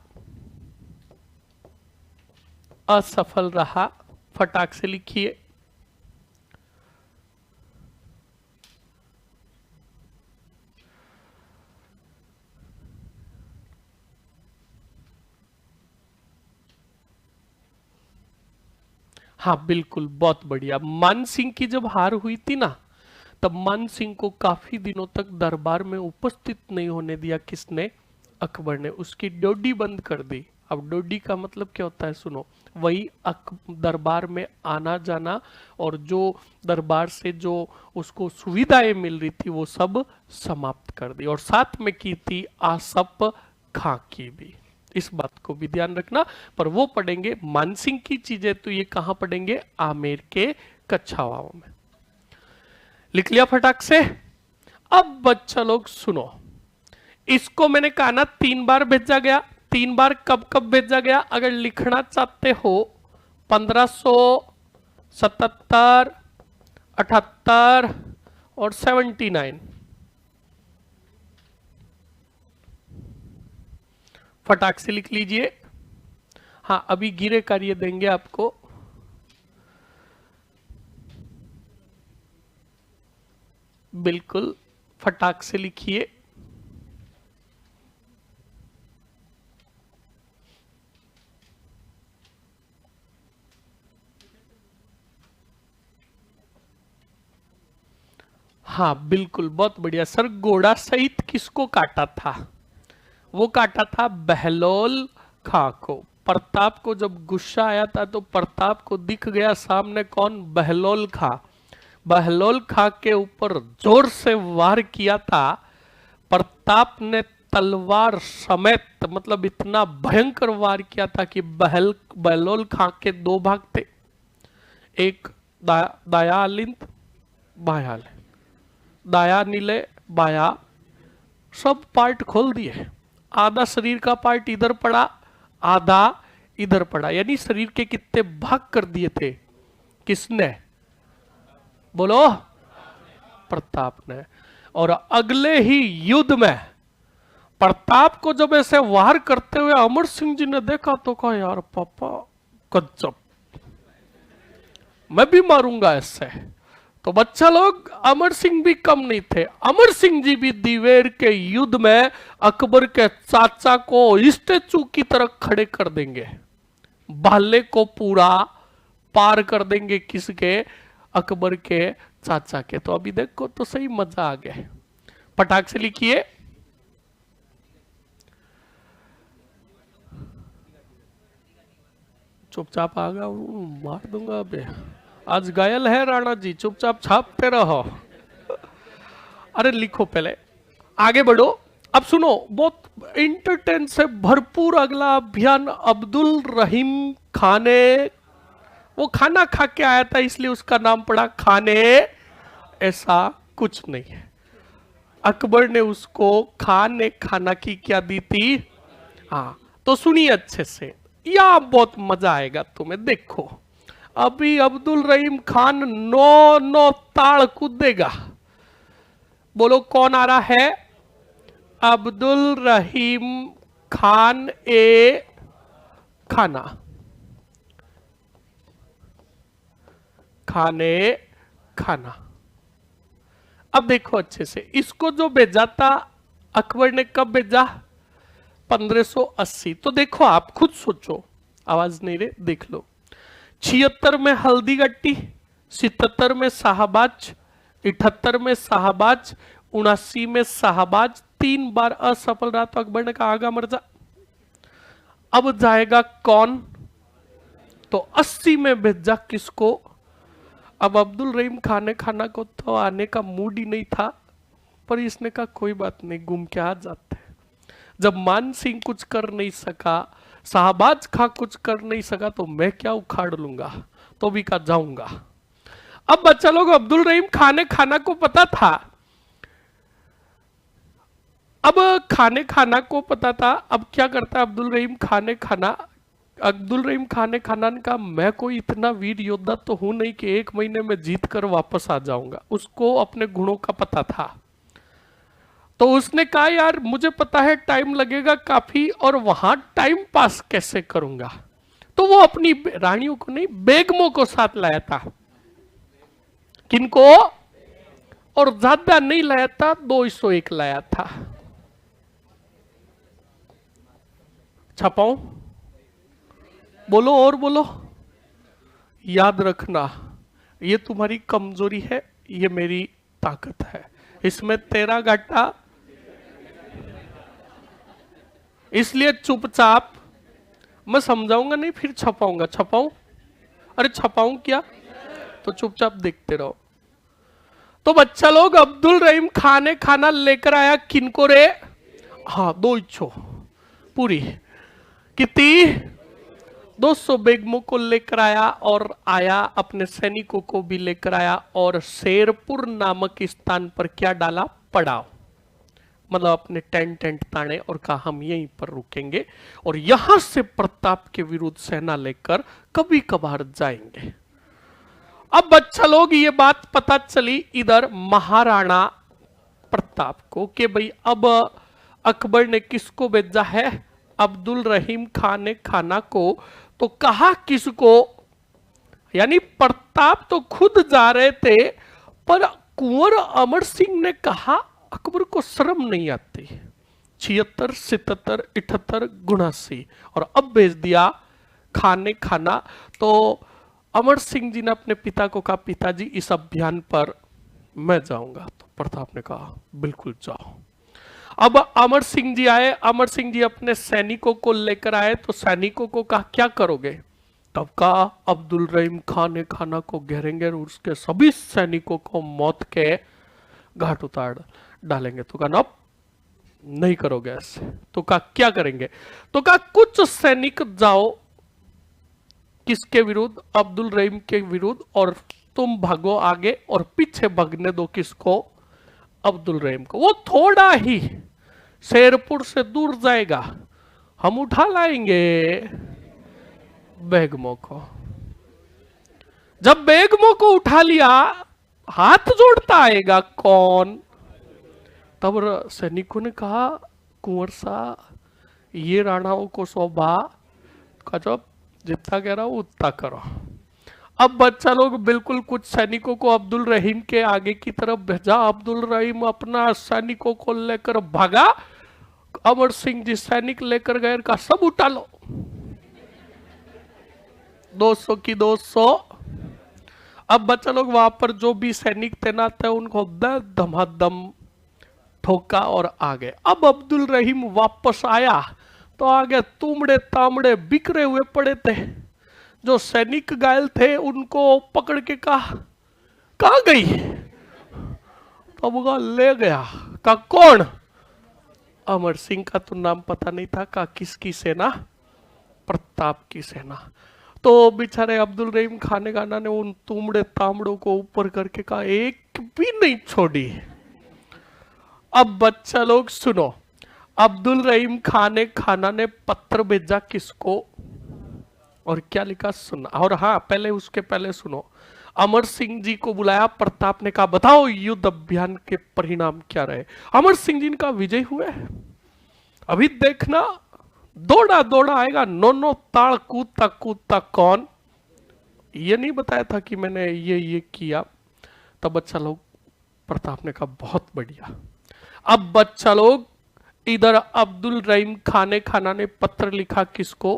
असफल रहा। फटाक से लिखिए। हाँ बिल्कुल, बहुत बढ़िया। मान सिंह की जब हार हुई थी ना, तब मान सिंह को काफी दिनों तक दरबार में उपस्थित नहीं होने दिया। किसने? अकबर ने। उसकी ड्योढ़ी बंद कर दी। अब डोडी का मतलब क्या होता है, सुनो, वही दरबार में आना जाना और जो दरबार से जो उसको सुविधाएं मिल रही थी वो सब समाप्त कर दी, और साथ में की थी आसप खां की भी। इस बात को भी ध्यान रखना। पर वो पढ़ेंगे मानसिंह की चीजें तो ये कहां पढ़ेंगे, आमेर के कच्छावाओं में। लिख लिया फटाक से। अब बच्चा लोग सुनो, इसको मैंने कहा ना 3 बार भेजा गया। 3 बार कब कब भेजा गया, अगर लिखना चाहते हो 1577, 78 और 79। फटाक से लिख लीजिए। हाँ, अभी गिरे कार्य देंगे आपको। बिल्कुल फटाक से लिखिए। हाँ बिल्कुल, बहुत बढ़िया सर। घोड़ा सहित किसको काटा था, वो काटा था बहलोल खां को। प्रताप को जब गुस्सा आया था तो प्रताप को दिख गया सामने कौन, बहलोल खां। बहलोल खां के ऊपर जोर से वार किया था। प्रताप ने तलवार समेत, मतलब इतना भयंकर वार किया था कि बहलोल खां के 2 भाग थे, एक दाया अलिंद बाया, दाया नीले बाया, सब पार्ट खोल दिए। आधा शरीर का पार्ट इधर पड़ा, आधा इधर पड़ा, यानी शरीर के कितने भाग कर दिए थे, किसने, बोलो, प्रताप ने। और अगले ही युद्ध में प्रताप को जब ऐसे वार करते हुए अमर सिंह जी ने देखा तो कहा, यार पापा गजब, मैं भी मारूंगा इससे। तो बच्चा लोग, अमर सिंह भी कम नहीं थे। अमर सिंह जी भी दिवेर के युद्ध में अकबर के चाचा को स्टेचू की तरह खड़े कर देंगे, भाले को पूरा पार कर देंगे, किसके, अकबर के चाचा के। तो अभी देखो तो सही, मजा आ गया। पटाख से लिखिए। चुपचाप आ गया, मार दूंगा अबे। आज घायल है राणा जी, चुपचाप छापते रहो। अरे लिखो पहले, आगे बढ़ो। अब सुनो, बहुत इंटरटेन से भरपूर अगला अभियान। अब्दुल रहीम खाने, वो खाना खा के आया था इसलिए उसका नाम पड़ा खाने, ऐसा कुछ नहीं है। अकबर ने उसको खाने खाना की क्या दी थी। हाँ तो सुनिए अच्छे से, या बहुत मजा आएगा तुम्हें। देखो अभी अब्दुल रहीम खान 9 ताड़ कूदेगा। बोलो कौन आ रहा है, अब्दुल रहीम खान ए खाना, खाने खाना। अब देखो अच्छे से, इसको जो भेजा था अकबर ने, कब भेजा, 1580। तो देखो आप खुद सोचो, आवाज नहीं रे, देख लो। 76 में हल्दी गट्टी, 77 में शाहबाज, 78 में शाहबाज, 79 में शाहबाज, 3 बार असफल रहा तो अकबर ने कहा आगा मर जा। अब जाएगा कौन, तो 80 में भेजा किसको। अब अब्दुल रहीम खाने खाना को तो आने का मूड ही नहीं था, पर इसने कहा कोई बात नहीं, घूम के आ जाते। जब मान सिंह कुछ कर नहीं सका, शाहबाज खां कुछ कर नहीं सका, तो मैं क्या उखाड़ लूंगा, तो भी का जाऊंगा। अब बच्चा लोग, अब्दुल रहीम खाने खाना को पता था। अब खाने खाना को पता था, अब क्या करता है अब्दुल रहीम खाने खाना। अब्दुल रहीम खाने खाना का, मैं कोई इतना वीर योद्धा तो हूं नहीं कि 1 महीने में जीत कर वापस आ जाऊंगा। उसको अपने गुणों का पता था, तो उसने कहा यार मुझे पता है टाइम लगेगा काफी, और वहां टाइम पास कैसे करूंगा। तो वो अपनी रानियों को नहीं, बेगमों को साथ लाया था। किनको, और ज्यादा नहीं लाया था, 201 लाया था। छपाऊं, बोलो और बोलो। याद रखना, ये तुम्हारी कमजोरी है, ये मेरी ताकत है। इसमें तेरा घाटा, इसलिए चुपचाप मैं समझाऊंगा नहीं, फिर छपाऊंगा। छपाऊं? अरे छपाऊं क्या? तो चुपचाप देखते रहो। तो बच्चा लोग, अब्दुल रहीम खान ने खाना लेकर आया किनको रे? हाँ, 2 इच्छो पूरी। कितनी? 200 बेगमों को लेकर आया, और आया अपने सैनिकों को भी लेकर आया, और शेरपुर नामक स्थान पर क्या डाला? पड़ाव। मतलब अपने टेंट ताने और कहा हम यहीं पर रुकेंगे और यहां से प्रताप के विरुद्ध सेना लेकर कभी कभार जाएंगे। अब बच्चा लोग, ये बात पता चली इधर महाराणा प्रताप को कि भाई अब अकबर ने किसको भेजा है? अब्दुल रहीम खान ने खाना को। तो कहा किसको? यानी प्रताप तो खुद जा रहे थे, पर कुंवर अमर सिंह ने कहा अकबर को शर्म नहीं आती। 76, 77, 78, 79 और अब भेज दिया खान ने खाना। तो अमर सिंह जी ने अपने पिता को कहा, पिताजी इस अभियान पर मैं जाऊंगा। तो प्रताप ने कहा बिल्कुल जाओ। अब अमर सिंह जी आए, अमर सिंह जी अपने सैनिकों को लेकर आए। तो सैनिकों को कहा क्या करोगे? तब कहा अब्दुल रहीम खान ने खाना को घेरेंगे और उसके सभी सैनिकों को मौत के घाट उतार डालेंगे। तो कहा ना नहीं करोगे ऐसे। तो कहा क्या करेंगे? तो कहा कुछ सैनिक जाओ किसके विरुद्ध? अब्दुल रहीम के विरुद्ध, और तुम भागो आगे और पीछे भागने दो किसको? अब्दुल रहीम को। वो थोड़ा ही शेरपुर से दूर जाएगा, हम उठा लाएंगे बेगमों को। जब बेगमों को उठा लिया, हाथ जोड़ता आएगा कौन? तब सैनिकों ने कहा कुंवर सा ये राणाओं को शोभा का जब जितना कह रहा हूं उतना करो। अब बच्चा लोग बिल्कुल कुछ सैनिकों को अब्दुल रहीम के आगे की तरफ भेजा। अब्दुल रहीम अपना सैनिकों को लेकर भागा। अमर सिंह जी सैनिक लेकर गए, का सब उठा लो, 200 की 200। अब बच्चा लोग वहां पर जो भी सैनिक तैनात है उनको धमाधम ठोका और आ गए। अब अब्दुल रहीम वापस आया तो आगे तुमड़े तामड़े बिखरे हुए पड़े थे। जो सैनिक घायल थे उनको पकड़ के कहा कहां गई? तो वो ले गया। का कौन? अमर सिंह का तो नाम पता नहीं था। का किसकी सेना? प्रताप की सेना। तो बेचारे अब्दुल रहीम खान खाना ने उन तुमड़े तामड़ों को ऊपर करके कहा एक भी नहीं छोड़ी। अब बच्चा लोग सुनो, अब्दुल रहीम खान खाना ने पत्र भेजा किसको और क्या लिखा सुना। और हाँ, पहले उसके पहले सुनो, अमर सिंह जी को बुलाया। प्रताप ने कहा बताओ युद्ध अभियान के परिणाम क्या रहे। अमर सिंह जी का विजय हुए। अभी देखना दौड़ा दौड़ा आएगा, नो ताड़ कूदता कूदता कौन? ये नहीं बताया था कि मैंने ये किया। तब बच्चा लोग प्रताप ने कहा बहुत बढ़िया। अब बच्चा लोग इधर अब्दुल रहीम खान खाना ने पत्र लिखा किसको?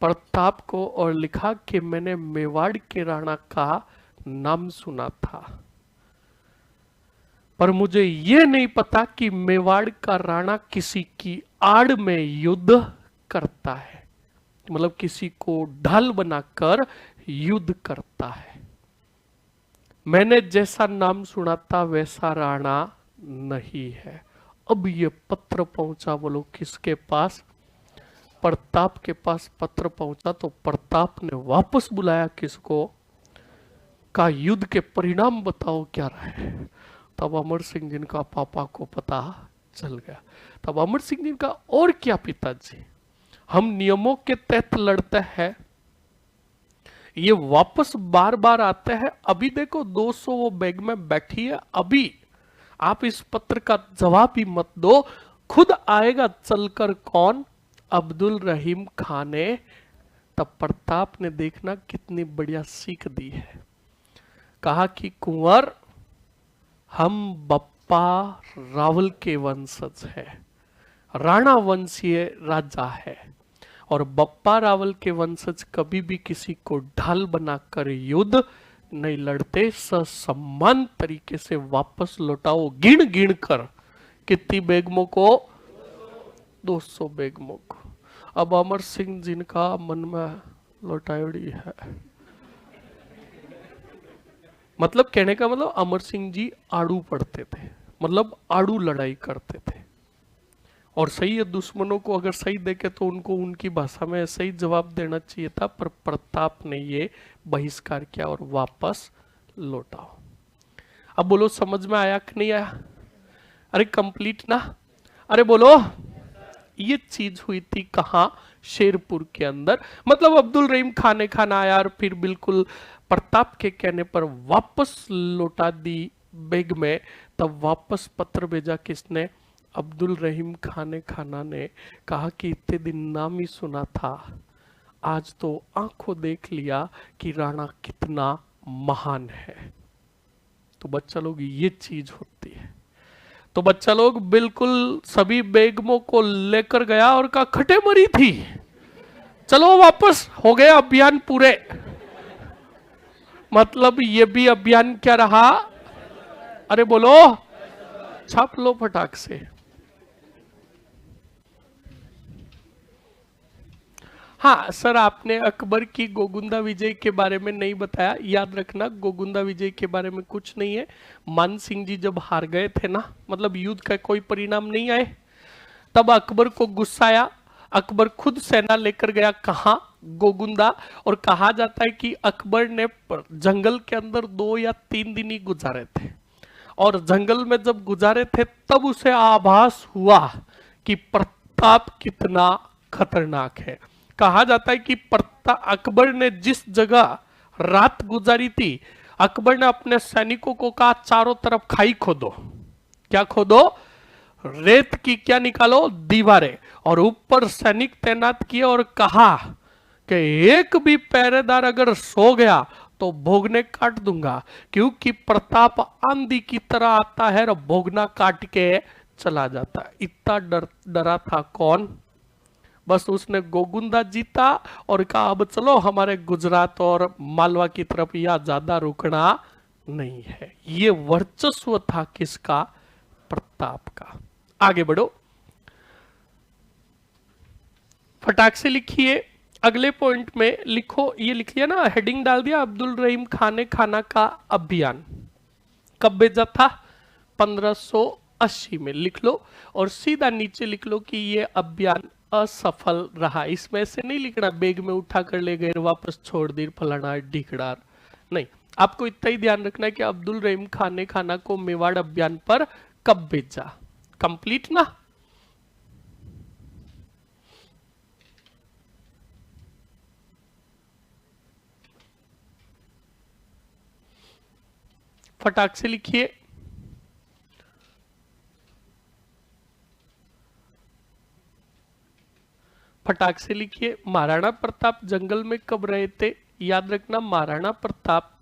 प्रताप को, और लिखा कि मैंने मेवाड़ के राणा का नाम सुना था, पर मुझे यह नहीं पता कि मेवाड़ का राणा किसी की आड़ में युद्ध करता है, मतलब किसी को ढाल बनाकर युद्ध करता है। मैंने जैसा नाम सुना था वैसा राणा नहीं है। अब ये पत्र पहुंचा, बोलो किसके पास? प्रताप के पास पत्र पहुंचा। तो प्रताप ने वापस बुलाया किसको? का युद्ध के परिणाम बताओ क्या रहे। तब अमर सिंह जी का पापा को पता चल गया। तब अमर सिंह जी का और क्या पिताजी, हम नियमों के तहत लड़ते हैं, ये वापस बार बार आते हैं। अभी देखो 200 वो बैग में बैठी है, अभी आप इस पत्र का जवाब ही मत दो, खुद आएगा चलकर कौन? अब्दुल रहीम खान ने। तब प्रताप ने देखना कितनी बढ़िया सीख दी है। कहा कि कुंवर हम बप्पा रावल के वंशज है, राणा वंशीय राजा है, और बप्पा रावल के वंशज कभी भी किसी को ढाल बनाकर युद्ध नहीं लड़ते। ससम्मान तरीके से वापस लौटाओ। गिन गिन कर कितनी बेगमों को? 200 बेगमों को। अब अमर सिंह जिनका मन में लौटावड़ी है, मतलब कहने का मतलब अमर सिंह जी आड़ू पड़ते थे, मतलब आड़ू लड़ाई करते थे। और सही है, दुश्मनों को अगर सही देखे तो उनको उनकी भाषा में सही जवाब देना चाहिए था, पर प्रताप ने ये बहिष्कार किया और वापस लौटाओ। अब बोलो समझ में आया कि नहीं आया? अरे कंप्लीट ना? अरे बोलो। ये चीज हुई थी कहाँ? शेरपुर के अंदर। मतलब अब्दुल रहीम खाने खाना आया और फिर बिल्कुल प्रताप के कहने पर वापस लौटा दी बेग में। तब वापस पत्र भेजा किसने? अब्दुल रहीम खाने खाना ने कहा कि इतने दिन नाम ही सुना था, आज तो आंखों देख लिया कि राणा कितना महान है। तो बच्चा लोग ये चीज होती है। तो बच्चा लोग बिल्कुल सभी बेगमों को लेकर गया और कहा खटे मरी थी, चलो वापस, हो गया अभियान पूरे। मतलब ये भी अभियान क्या रहा? अरे बोलो, छाप लो फटाक से। हाँ सर, आपने अकबर की गोगुंदा विजय के बारे में नहीं बताया। याद रखना, गोगुंदा विजय के बारे में कुछ नहीं है। मान सिंह जी जब हार गए थे ना, मतलब युद्ध का कोई परिणाम नहीं आए, तब अकबर को गुस्सा आया। अकबर खुद सेना लेकर गया कहा? गोगुंदा। और कहा जाता है कि अकबर ने जंगल के अंदर 2 या 3 दिन ही गुजारे थे। और जंगल में जब गुजारे थे तब उसे आभास हुआ कि प्रताप कितना खतरनाक है। कहा जाता है कि अकबर ने जिस जगह रात गुजारी थी, अकबर ने अपने सैनिकों को कहा चारों तरफ खाई खोदो। क्या खोदो? रेत की क्या निकालो? दीवारें। और ऊपर सैनिक तैनात किए और कहा कि एक भी पहरेदार अगर सो गया तो भोगने काट दूंगा, क्योंकि प्रताप आंधी की तरह आता है और भोगना काट के चला जाता है। इतना डरा था कौन? बस उसने गोगुंदा जीता और कहा अब चलो हमारे गुजरात और मालवा की तरफ, या ज्यादा रुकना नहीं है। ये वर्चस्व था किसका? प्रताप का। आगे बढ़ो, फटाक से लिखिए। अगले पॉइंट में लिखो, ये लिख लिया ना, हेडिंग डाल दिया, अब्दुल रहीम खाने खाना का अभियान कब भेजा था? 1580 में। लिख लो और सीधा नीचे लिख लो कि ये अभियान असफल रहा। इसमें से नहीं लिखना बेग में उठा कर ले गए वापस छोड़ दी फलाना ढिकड़ार, नहीं। आपको इतना ही ध्यान रखना है कि अब्दुल रहीम खाने खाना को मेवाड़ अभियान पर कब भेजा। कंप्लीट ना? फटाक से लिखिए। फटाक से लिखिए। महाराणा प्रताप जंगल में कब रहे थे? याद रखना, महाराणा प्रताप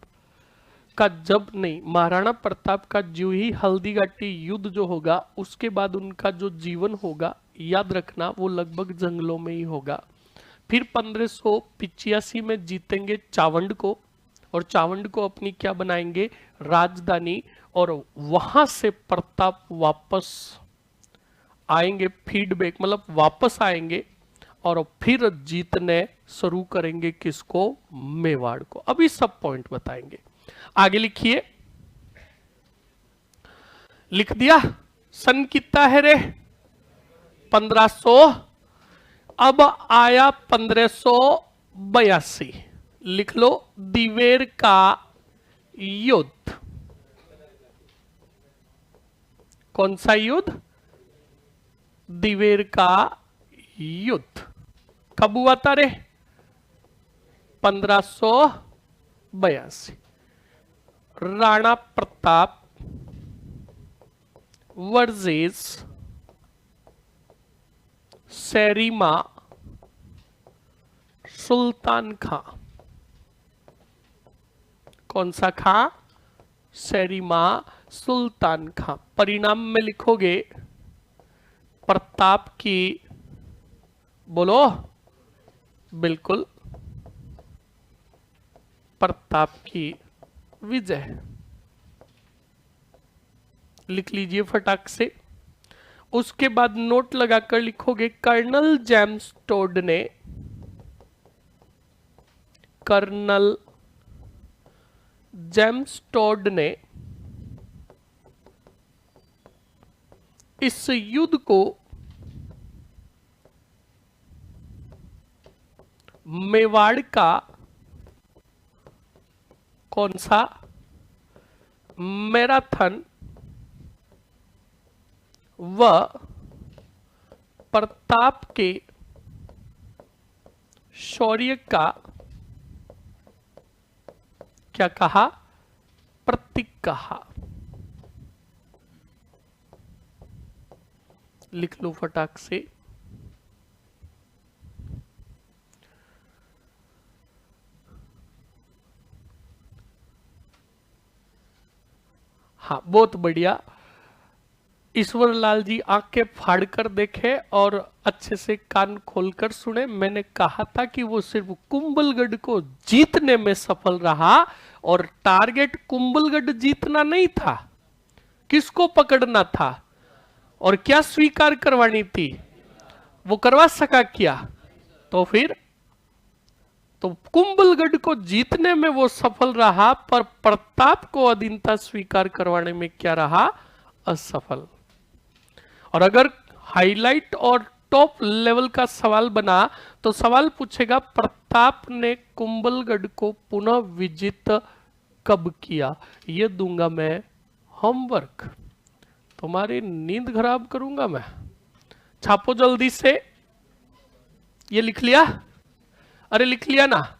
का जब नहीं, महाराणा प्रताप का जो ही हल्दी घाटी युद्ध जो होगा उसके बाद उनका जो जीवन होगा, याद रखना वो लगभग जंगलों में ही होगा। फिर 1585 में जीतेंगे चावंड को, और चावंड को अपनी क्या बनाएंगे? राजधानी। और वहां से प्रताप वापस आएंगे, फीडबैक मतलब वापस आएंगे और फिर जीतने शुरू करेंगे किसको? मेवाड़ को। अभी सब पॉइंट बताएंगे। आगे लिखिए। लिख दिया? सन कितना है रे? 1500। अब आया 1582। लिख लो, दिवेर का युद्ध। कौन सा युद्ध? दिवेर का युद्ध। कब हुआ था रे? 1582। राणा प्रताप वर्सेस सेरिमा सुल्तान खां। कौन सा खां? सेरिमा सुल्तान खां। परिणाम में लिखोगे प्रताप की, बोलो, बिल्कुल प्रताप की विजय। लिख लीजिए फटाक से। उसके बाद नोट लगाकर लिखोगे कर्नल जेम्स टोड ने, कर्नल जेम्स टोड ने इस युद्ध को मेवाड़ का कौन सा मैराथन व प्रताप के शौर्य का क्या कहा, प्रतीक कहा। लिख लो फटाक से। हाँ, बहुत बढ़िया। ईश्वर लाल जी आंखें फाड़कर देखे और अच्छे से कान खोलकर सुने। मैंने कहा था कि वो सिर्फ कुंभलगढ़ को जीतने में सफल रहा और टारगेट कुंभलगढ़ जीतना नहीं था, किसको पकड़ना था और क्या स्वीकार करवानी थी, वो करवा सका क्या? तो फिर तो कुंभलगढ़ को जीतने में वो सफल रहा, पर प्रताप को अधीनता स्वीकार करवाने में क्या रहा, असफल। और अगर हाईलाइट और टॉप लेवल का सवाल बना तो सवाल पूछेगा प्रताप ने कुंभलगढ़ को पुनः विजित कब किया। ये दूंगा मैं होमवर्क, तुम्हारी नींद खराब करूंगा मैं। छापो जल्दी से। ये लिख लिया? अरे लिख लिया ना।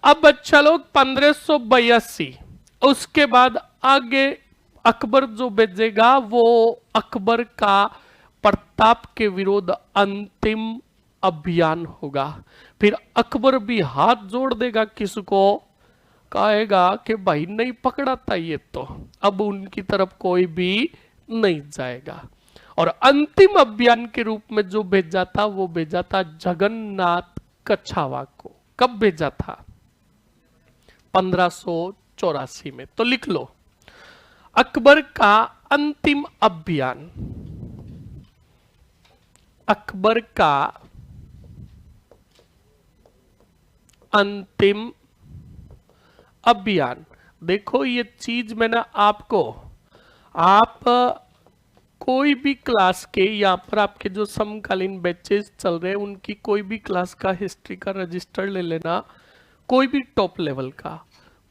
अब चलो 1582, उसके बाद आगे अकबर जो भेजेगा वो अकबर का प्रताप के विरोध अंतिम अभियान होगा। फिर अकबर भी हाथ जोड़ देगा, किसको? कहेगा कि भाई नहीं पकड़ा था ये, तो अब उनकी तरफ कोई भी नहीं जाएगा। और अंतिम अभियान के रूप में जो भेजा था वो भेजा था जगन्नाथ कछावा को। कब भेजा था? 1584 में। तो लिख लो अकबर का अंतिम अभियान, अकबर का अंतिम अभियान। देखो ये चीज मैंने आपको, आप कोई भी क्लास के, यहाँ पर आपके जो समकालीन बैचेस चल रहे हैं उनकी कोई भी क्लास का हिस्ट्री का रजिस्टर ले लेना, कोई भी टॉप लेवल का।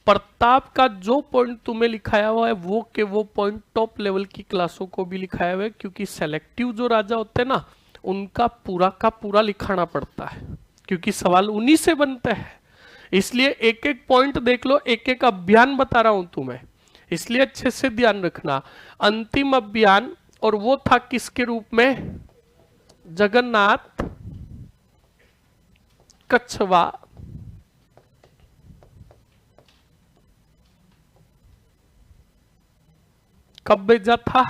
प्रताप का जो पॉइंट तुम्हें लिखाया हुआ है वो के वो पॉइंट टॉप लेवल की क्लासों को भी लिखाया हुआ है, क्योंकि सेलेक्टिव जो राजा होते हैं ना उनका पूरा का पूरा लिखाना पड़ता है, क्योंकि सवाल उन्हीं से बनते हैं। इसलिए एक एक पॉइंट देख लो, एक एक अभियान बता रहा हूं तुम्हें, इसलिए अच्छे से ध्यान रखना। अंतिम अभियान, और वो था किसके रूप में? जगन्नाथ कछवा कब भेजा था?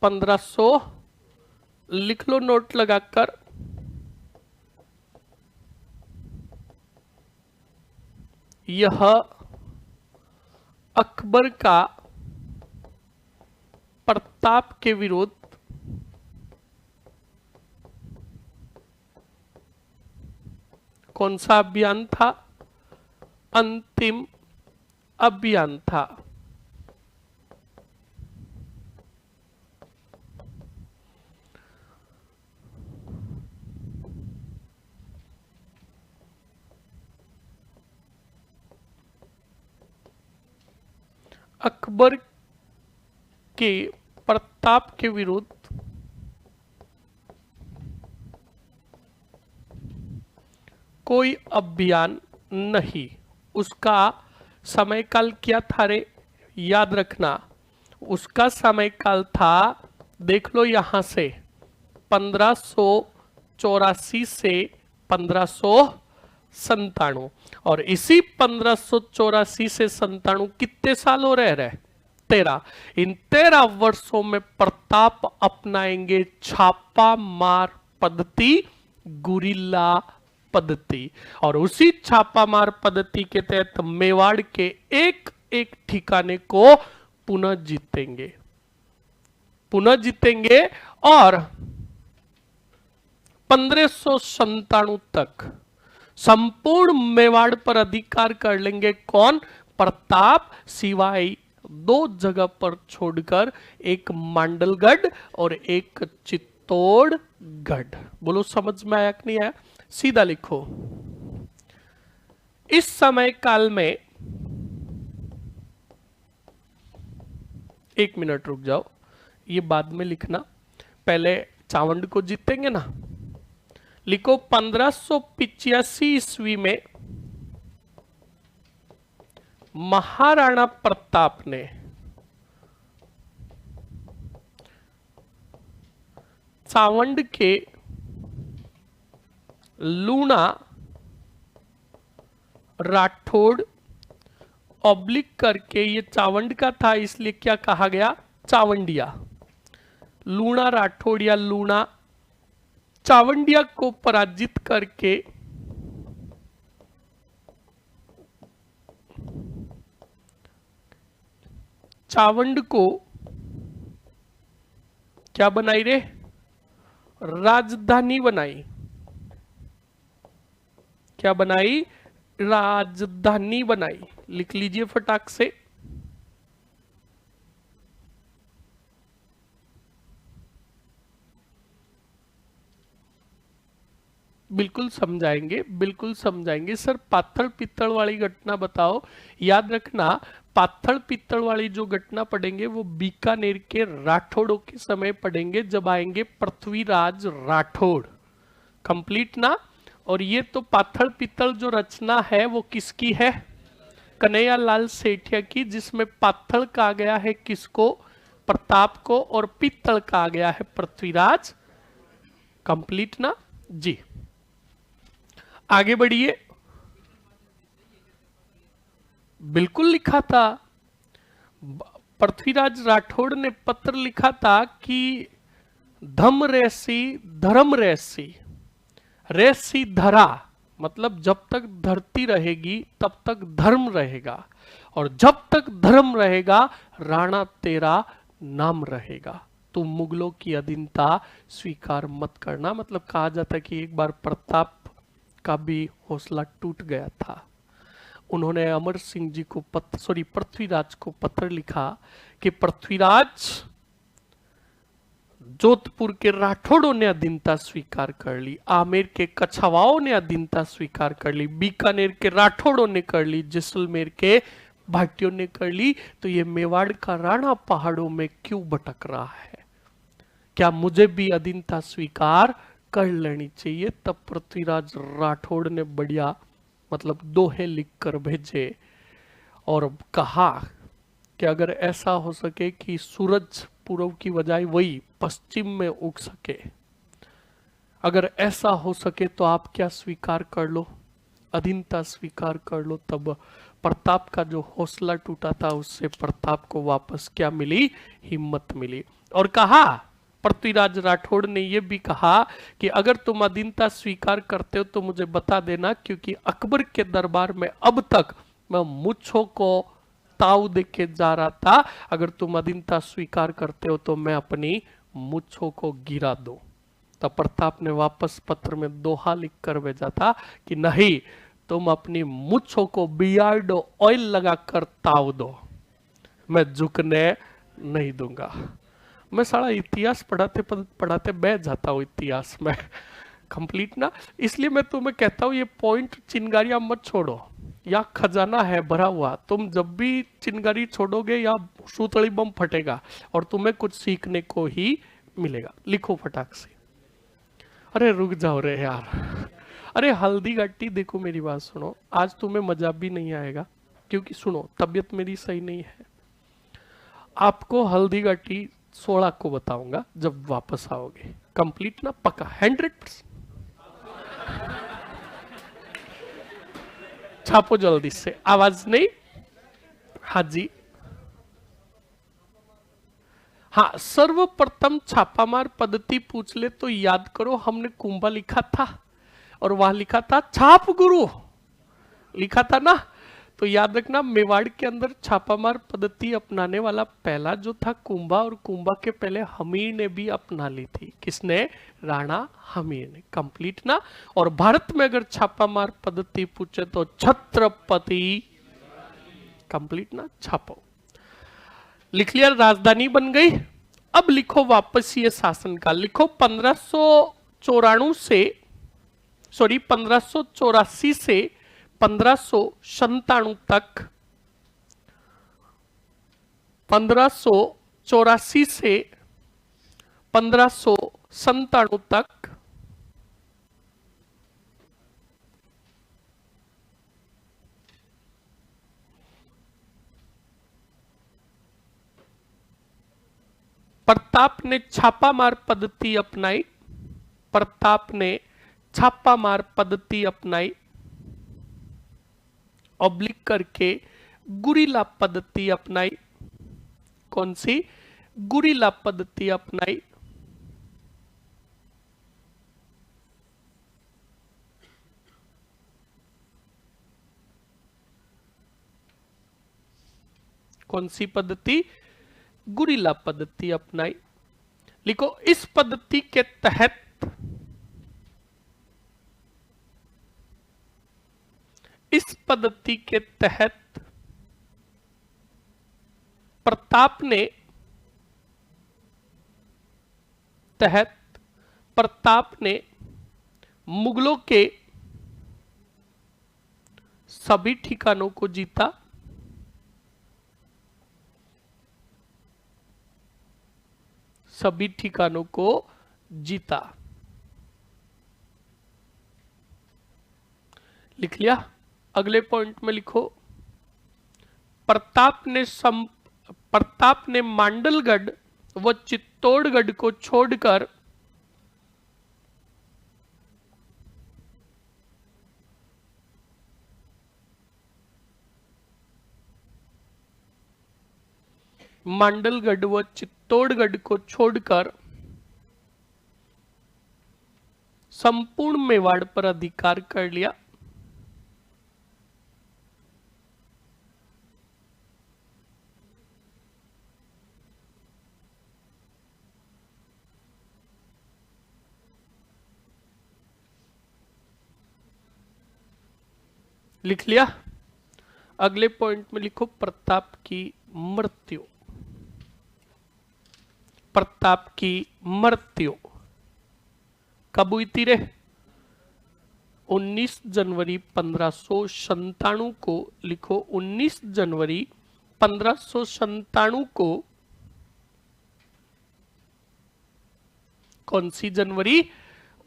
1500, लिख लो नोट लगाकर। यह अकबर का प्रताप के विरोध कौन सा अभियान था? अंतिम अभियान था। अकबर के प्रताप के विरुद्ध कोई अभियान नहीं। उसका समयकाल क्या था रे? याद रखना, उसका समयकाल था, देख लो यहां से 1584 से 1597, और इसी 1584 से 97 कितने साल हो रहे? 13। इन 13 वर्षों में प्रताप अपनाएंगे छापा मार पद्धति, गुरिल्ला पद्धति, और उसी छापामार पद्धति के तहत मेवाड़ के एक एक ठिकाने को पुनः जीतेंगे। पुनः जीतेंगे और 1597 तक संपूर्ण मेवाड़ पर अधिकार कर लेंगे। कौन? प्रताप, सिवाय दो जगह पर छोड़कर, एक मांडलगढ़ और एक चित्तौड़गढ़। बोलो समझ में आया कि नहीं आया? सीधा लिखो। इस समय काल में, एक मिनट रुक जाओ, ये बाद में लिखना, पहले चावंड को जीतेंगे ना। लिखो 1585 ईस्वी में महाराणा प्रताप ने चावंड के लूणा, राठौड़ ऑब्लिक करके, ये चावंड का था इसलिए क्या कहा गया? चावंडिया। लूणा राठौड़ या लूणा चावंडिया को पराजित करके चावंड को क्या बनाई रे? राजधानी बनाई। क्या बनाई? राजधानी बनाई। लिख लीजिए फटाक से। बिल्कुल समझाएंगे, बिल्कुल समझाएंगे। सर पाथड़ पित्तड़ वाली घटना बताओ। याद रखना, पाथड़ पित्तड़ वाली जो घटना पढ़ेंगे वो बीकानेर के राठौड़ों के समय पढ़ेंगे, जब आएंगे पृथ्वीराज राठौड़। कंप्लीट ना? और ये तो पाथड़ पित्तड़ जो रचना है वो किसकी है? कन्हैयालाल सेठिया की, जिसमें पाथड़ कहा गया है किसको? प्रताप को, और पित्तड़ कहा गया है पृथ्वीराज। कंप्लीट ना जी? आगे बढ़िए। बिल्कुल लिखा था, पृथ्वीराज राठौड़ ने पत्र लिखा था कि धम रहसी धर्म रहसी, रहसी धरा, मतलब जब तक धरती रहेगी तब तक धर्म रहेगा, और जब तक धर्म रहेगा राणा तेरा नाम रहेगा। तुम मुगलों की अधीनता स्वीकार मत करना। मतलब कहा जाता है कि एक बार प्रताप का भी हौसला टूट गया था। उन्होंने अमर सिंह जी को पृथ्वीराज को पत्र लिखा कि पृथ्वीराज, जोधपुर के राठौड़ों ने अधीनता स्वीकार कर ली, आमेर के कछवाओं ने अधीनता स्वीकार कर ली, बीकानेर के राठौड़ों ने कर ली, जैसलमेर के भाटियों ने कर ली, तो ये मेवाड़ का राणा पहाड़ों में क्यों भटक रहा है? क्या मुझे भी अधीनता स्वीकार कर लेनी चाहिए? तब पृथ्वीराज राठौड़ ने बढ़िया मतलब दोहे लिख कर भेजे और कहा कि अगर ऐसा हो सके कि सूरज पूर्व की बजाय वही पश्चिम में उग सके, अगर ऐसा हो सके तो आप क्या स्वीकार कर लो? अधीनता स्वीकार कर लो। तब प्रताप का जो हौसला टूटा था उससे प्रताप को वापस क्या मिली? हिम्मत मिली। और कहा, पृथ्वीराज राठौड़ ने यह भी कहा कि अगर तुम अधीनता स्वीकार करते हो तो मुझे बता देना, क्योंकि अकबर के दरबार में अब तक मैं मुच्छों को ताऊ दे के जा रहा था। अगर तुम अधीनता स्वीकार करते हो तो मैं अपनी मुच्छों को गिरा दूं। तब प्रताप ने वापस पत्र में दोहा लिख कर भेजा था कि नहीं, तुम अपनी मुच्छों को बियार्डो ऑयल लगाकर ताऊ दो, मैं झुकने नहीं दूंगा। मैं सारा इतिहास पढ़ाते पढ़ाते बह जाता हूँ इतिहास में। कंप्लीट ना? इसलिए मैं तुम्हें कहता हूँ ये पॉइंट चिनगारियां मत छोड़ो, या खजाना है भरा हुआ। तुम जब भी चिनगारी छोड़ोगे या सूतड़ी बम फटेगा और तुम्हें कुछ सीखने को ही मिलेगा। लिखो फटाक से। अरे रुक जाओ रे यार। अरे हल्दी घाटी, देखो मेरी बात सुनो, आज तुम्हें मजा भी नहीं आएगा, क्योंकि सुनो तबीयत मेरी सही नहीं है। आपको हल्दी घाटी 16 को बताऊंगा जब वापस आओगे। कंप्लीट ना? पक्का 100%। छापो जल्दी से, आवाज नहीं। हाँ जी, हाँ, सर्वप्रथम छापामार पद्धति पूछ ले तो याद करो, हमने कुंभा लिखा था और वहां लिखा था छाप गुरु लिखा था ना। तो याद रखना, मेवाड़ के अंदर छापामार पद्धति अपनाने वाला पहला जो था कुंभा, और कुंभा के पहले हमीर ने भी अपना ली थी। किसने? राणा हमीर ने। कंप्लीट ना। और भारत में अगर छापामार पद्धति पूछे तो छत्रपति। कंप्लीट ना। छापो। लिख लिया, राजधानी बन गई। अब लिखो वापस ये शासनकाल। लिखो 1584 से 1584 से 1597 तक, 1584 से 1597 तक प्रताप ने छापामार पद्धति अपनाई। प्रताप ने छापामार पद्धति अपनाई। ऑब्लिक करके गुरिल्ला पद्धति अपनाई। कौन सी? गुरिल्ला पद्धति अपनाई। कौन सी पद्धति? गुरिल्ला पद्धति अपनाई। लिखो, इस पद्धति के तहत प्रताप ने मुगलों के सभी ठिकानों को जीता। सभी ठिकानों को जीता। लिख लिया। अगले पॉइंट में लिखो, प्रताप ने मांडलगढ़ व चित्तौड़गढ़ को छोड़कर संपूर्ण मेवाड़ पर अधिकार कर लिया। लिख लिया। अगले पॉइंट में लिखो, प्रताप की मृत्यु। प्रताप की मृत्यु कब हुई थी रे? 19 जनवरी 1597 को। लिखो, 19 जनवरी 1597 को। कौन सी जनवरी?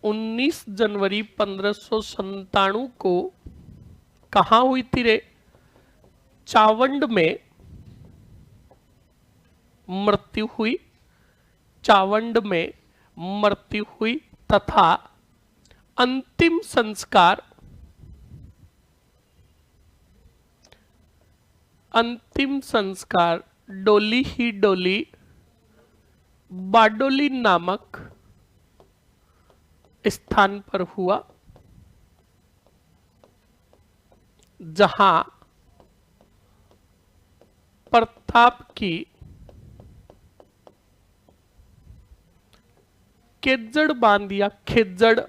19 जनवरी 1597 को कहां हुई थी रे? चावंड में मृत्यु हुई। चावंड में मृत्यु हुई तथा अंतिम संस्कार डोली ही डोली बाडोली नामक स्थान पर हुआ, जहां प्रताप की केजड़ बांध या खेजड़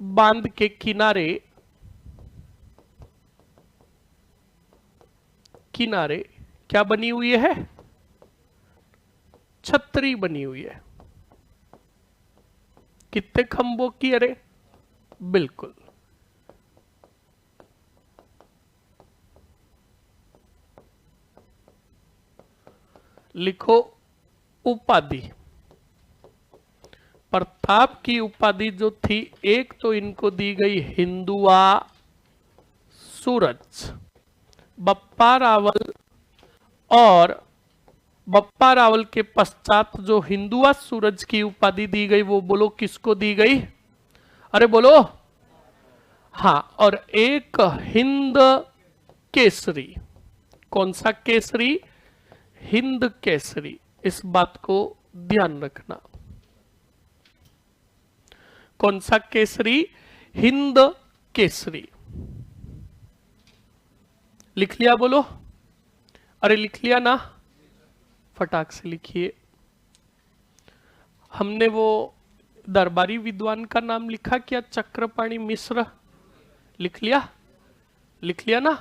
बांध के किनारे क्या बनी हुई है? छतरी बनी हुई है। कितने खंभों की? अरे बिल्कुल। लिखो, उपाधि। प्रताप की उपाधि जो थी, एक तो इनको दी गई हिंदुआ सूरज, बप्पा रावल, और बप्पा रावल के पश्चात जो हिंदुआ सूरज की उपाधि दी गई, वो बोलो किसको दी गई? अरे बोलो। हाँ, और एक हिंद केसरी। कौन सा केसरी? हिंद केसरी। इस बात को ध्यान रखना। कौन सा केसरी? हिंद केसरी। लिख लिया बोलो? अरे लिख लिया ना? फटाक से लिखिए। हमने वो दरबारी विद्वान का नाम लिखा क्या? चक्रपाणी मिश्र। लिख लिया? लिख लिया ना?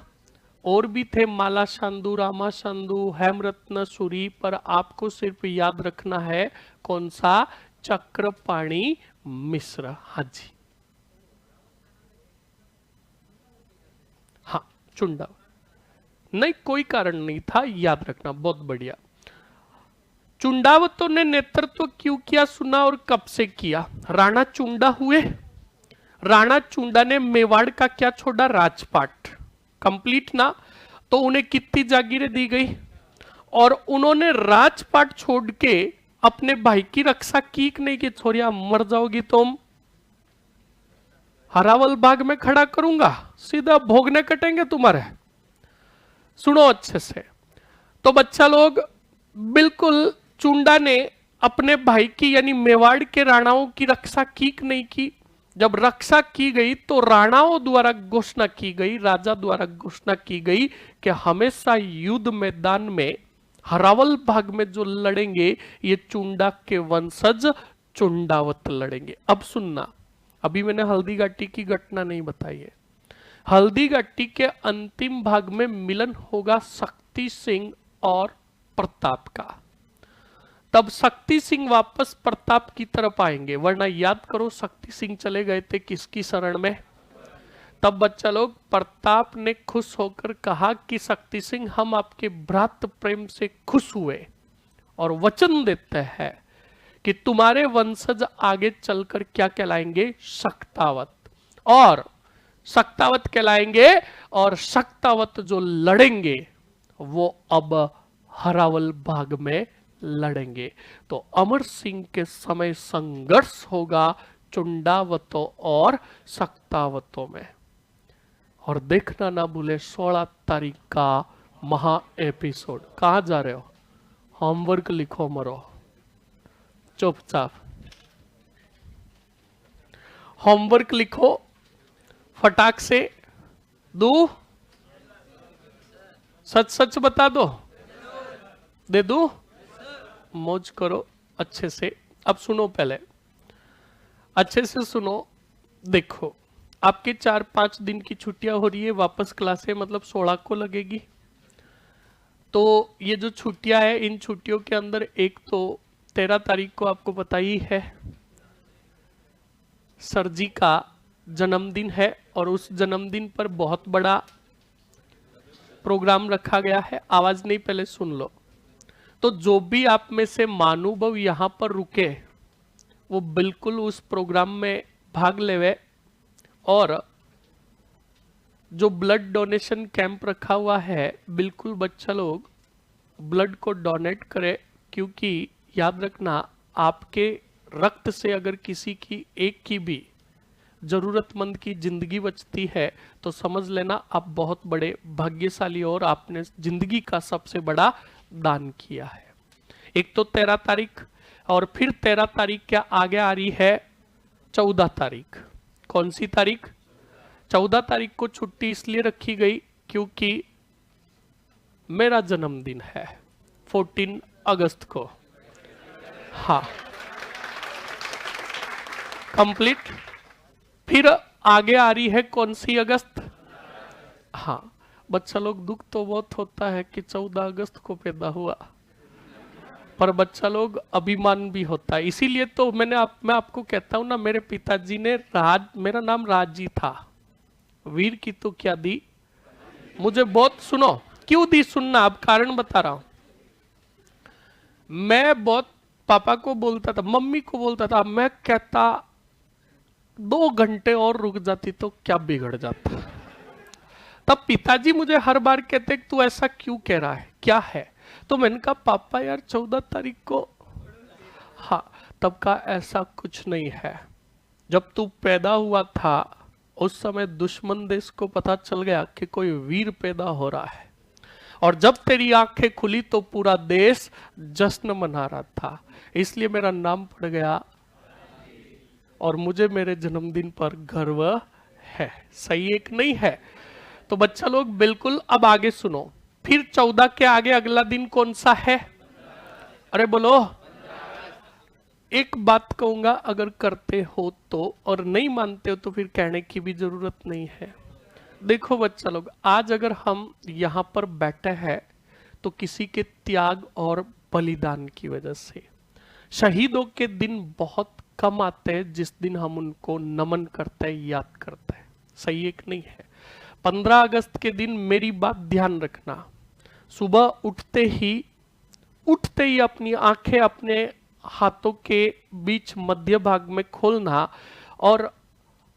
और भी थे, माला शांदु, रामा शांदु, हेमरत्न सूरी, पर आपको सिर्फ याद रखना है कौन सा? चक्रपाणी मिश्र। हाँ जी, हाँ चुंडा। नहीं, कोई कारण नहीं था, याद रखना, बहुत बढ़िया। चुंडावतों ने नेतृत्व क्यों किया सुना और कब से किया? राणा चुंडा हुए। राणा चुंडा ने मेवाड़ का क्या छोड़ा? राजपाट। कंप्लीट ना? तो उन्हें कितनी जागीरें दी गई? और उन्होंने राजपाट छोड़ के अपने भाई की रक्षा की कि नहीं? कि छोरिया मर जाओगी तुम, हरावल बाग में खड़ा करूंगा, सीधा भोगने कटेंगे तुम्हारे। सुनो अच्छे से। तो बच्चा लोग, बिल्कुल चुंडा ने अपने भाई की यानी मेवाड़ के राणाओं की रक्षा की कि नहीं की? जब रक्षा की गई तो राणाओं द्वारा घोषणा की गई, राजा द्वारा घोषणा की गई कि हमेशा युद्ध मैदान में हरावल भाग में जो लड़ेंगे ये चुंडा के वंशज चुंडावत लड़ेंगे। अब सुनना, अभी मैंने हल्दी घाटी की घटना नहीं बताई है। हल्दी घाटी के अंतिम भाग में मिलन होगा शक्ति सिंह और प्रताप का। तब शक्ति सिंह वापस प्रताप की तरफ आएंगे, वरना याद करो शक्ति सिंह चले गए थे किसकी शरण में? तब बच्चा लोग, प्रताप ने खुश होकर कहा कि शक्ति सिंह, हम आपके भ्रातृ प्रेम से खुश हुए और वचन देते हैं कि तुम्हारे वंशज आगे चलकर क्या कहलाएंगे? शक्तावत। और शक्तावत कहलाएंगे, और शक्तावत जो लड़ेंगे वो अब हरावल भाग में लड़ेंगे। तो अमर सिंह के समय संघर्ष होगा चुंडावतों और शक्तावतों में। और देखना ना भूले 16 तारीख का महा एपिसोड। कहां जा रहे हो? होमवर्क लिखो मरो, चुपचाप होमवर्क लिखो फटाक से। दो सच सच बता दो, दे दो, मौज करो अच्छे से। अब सुनो, पहले अच्छे से सुनो। देखो, आपके 4-5 दिन की छुट्टियां हो रही है, वापस क्लासे मतलब 16 को लगेगी। तो ये जो छुट्टियां है, इन छुट्टियों के अंदर एक तो 13 तारीख को आपको पता ही है सर जी का जन्मदिन है, और उस जन्मदिन पर बहुत बड़ा प्रोग्राम रखा गया है। आवाज नहीं, पहले सुन लो। तो जो भी आप में से महानुभाव यहां पर रुके वो बिल्कुल उस प्रोग्राम में भाग लेवे, और जो ब्लड डोनेशन कैंप रखा हुआ है बिल्कुल बच्चा लोग ब्लड को डोनेट करे, क्योंकि याद रखना आपके रक्त से अगर किसी की एक की भी जरूरतमंद की जिंदगी बचती है तो समझ लेना आप बहुत बड़े भाग्यशाली और आपने जिंदगी का सबसे बड़ा दान किया है। एक तो 13 तारीख, और फिर 13 तारीख क्या आगे आ रही है? 14 तारीख। कौन सी तारीख? 14 तारीख को छुट्टी इसलिए रखी गई क्योंकि मेरा जन्मदिन है 14 अगस्त को। हाँ, कंप्लीट। फिर आगे आ रही है कौन सी? अगस्त। हाँ, बच्चा लोग दुख तो बहुत होता है कि 14 अगस्त को पैदा हुआ, पर बच्चा लोग अभिमान भी होता है। इसीलिए तो मैं आपको कहता हूं ना, मेरे पिताजी ने मेरा नाम राजी था, वीर की तो क्या दी मुझे बहुत। सुनो क्यों दी, सुनना, अब कारण बता रहा हूं। मैं बहुत पापा को बोलता था, मम्मी को बोलता था, मैं कहता 2 घंटे और रुक जाती तो क्या बिगड़ जाता। तब पिताजी मुझे हर बार कहते तू ऐसा क्यों कह रहा है, क्या है? तो मैंने कहा पापा यार 14 तारीख को। हाँ, तब का ऐसा कुछ नहीं है। जब तू पैदा हुआ था उस समय दुश्मन देश को पता चल गया कि कोई वीर पैदा हो रहा है, और जब तेरी आंखें खुली तो पूरा देश जश्न मना रहा था, इसलिए मेरा नाम पड़ गया और मुझे मेरे जन्मदिन पर गर्व है। सही एक नहीं है? तो बच्चा लोग बिल्कुल अब आगे सुनो। फिर 14 के आगे अगला दिन कौन सा है? अरे बोलो। एक बात कहूंगा, अगर करते हो तो, और नहीं मानते हो तो फिर कहने की भी जरूरत नहीं है। देखो बच्चा लोग, आज अगर हम यहां पर बैठे हैं तो किसी के त्याग और बलिदान की वजह से। शहीदों के दिन बहुत कम आते हैं जिस दिन हम उनको नमन करते हैं, याद करते हैं। सही है कि नहीं है? 15 अगस्त के दिन मेरी बात ध्यान रखना, सुबह उठते ही अपनी आंखें अपने हाथों के बीच मध्य भाग में खोलना और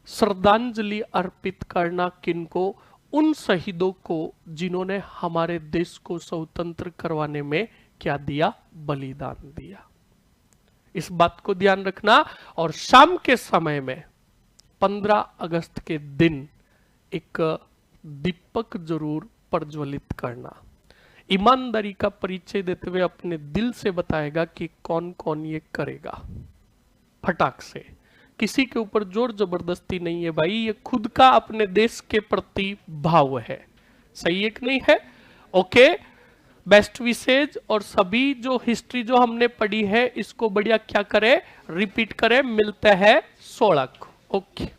श्रद्धांजलि अर्पित करना। किनको? उन शहीदों को जिन्होंने हमारे देश को स्वतंत्र करवाने में क्या दिया? बलिदान दिया। इस बात को ध्यान रखना। और शाम के समय में 15 अगस्त के दिन एक दीपक जरूर प्रज्वलित करना। ईमानदारी का परिचय देते हुए अपने दिल से बताएगा कि कौन कौन ये करेगा। फटाक से, किसी के ऊपर जोर जबरदस्ती नहीं है भाई, ये खुद का अपने देश के प्रति भाव है। सही है कि नहीं है? Okay, best wishes. और सभी जो हिस्ट्री जो हमने पढ़ी है इसको बढ़िया क्या करें? रिपीट करें। मिलते हैं 16 को। ओके।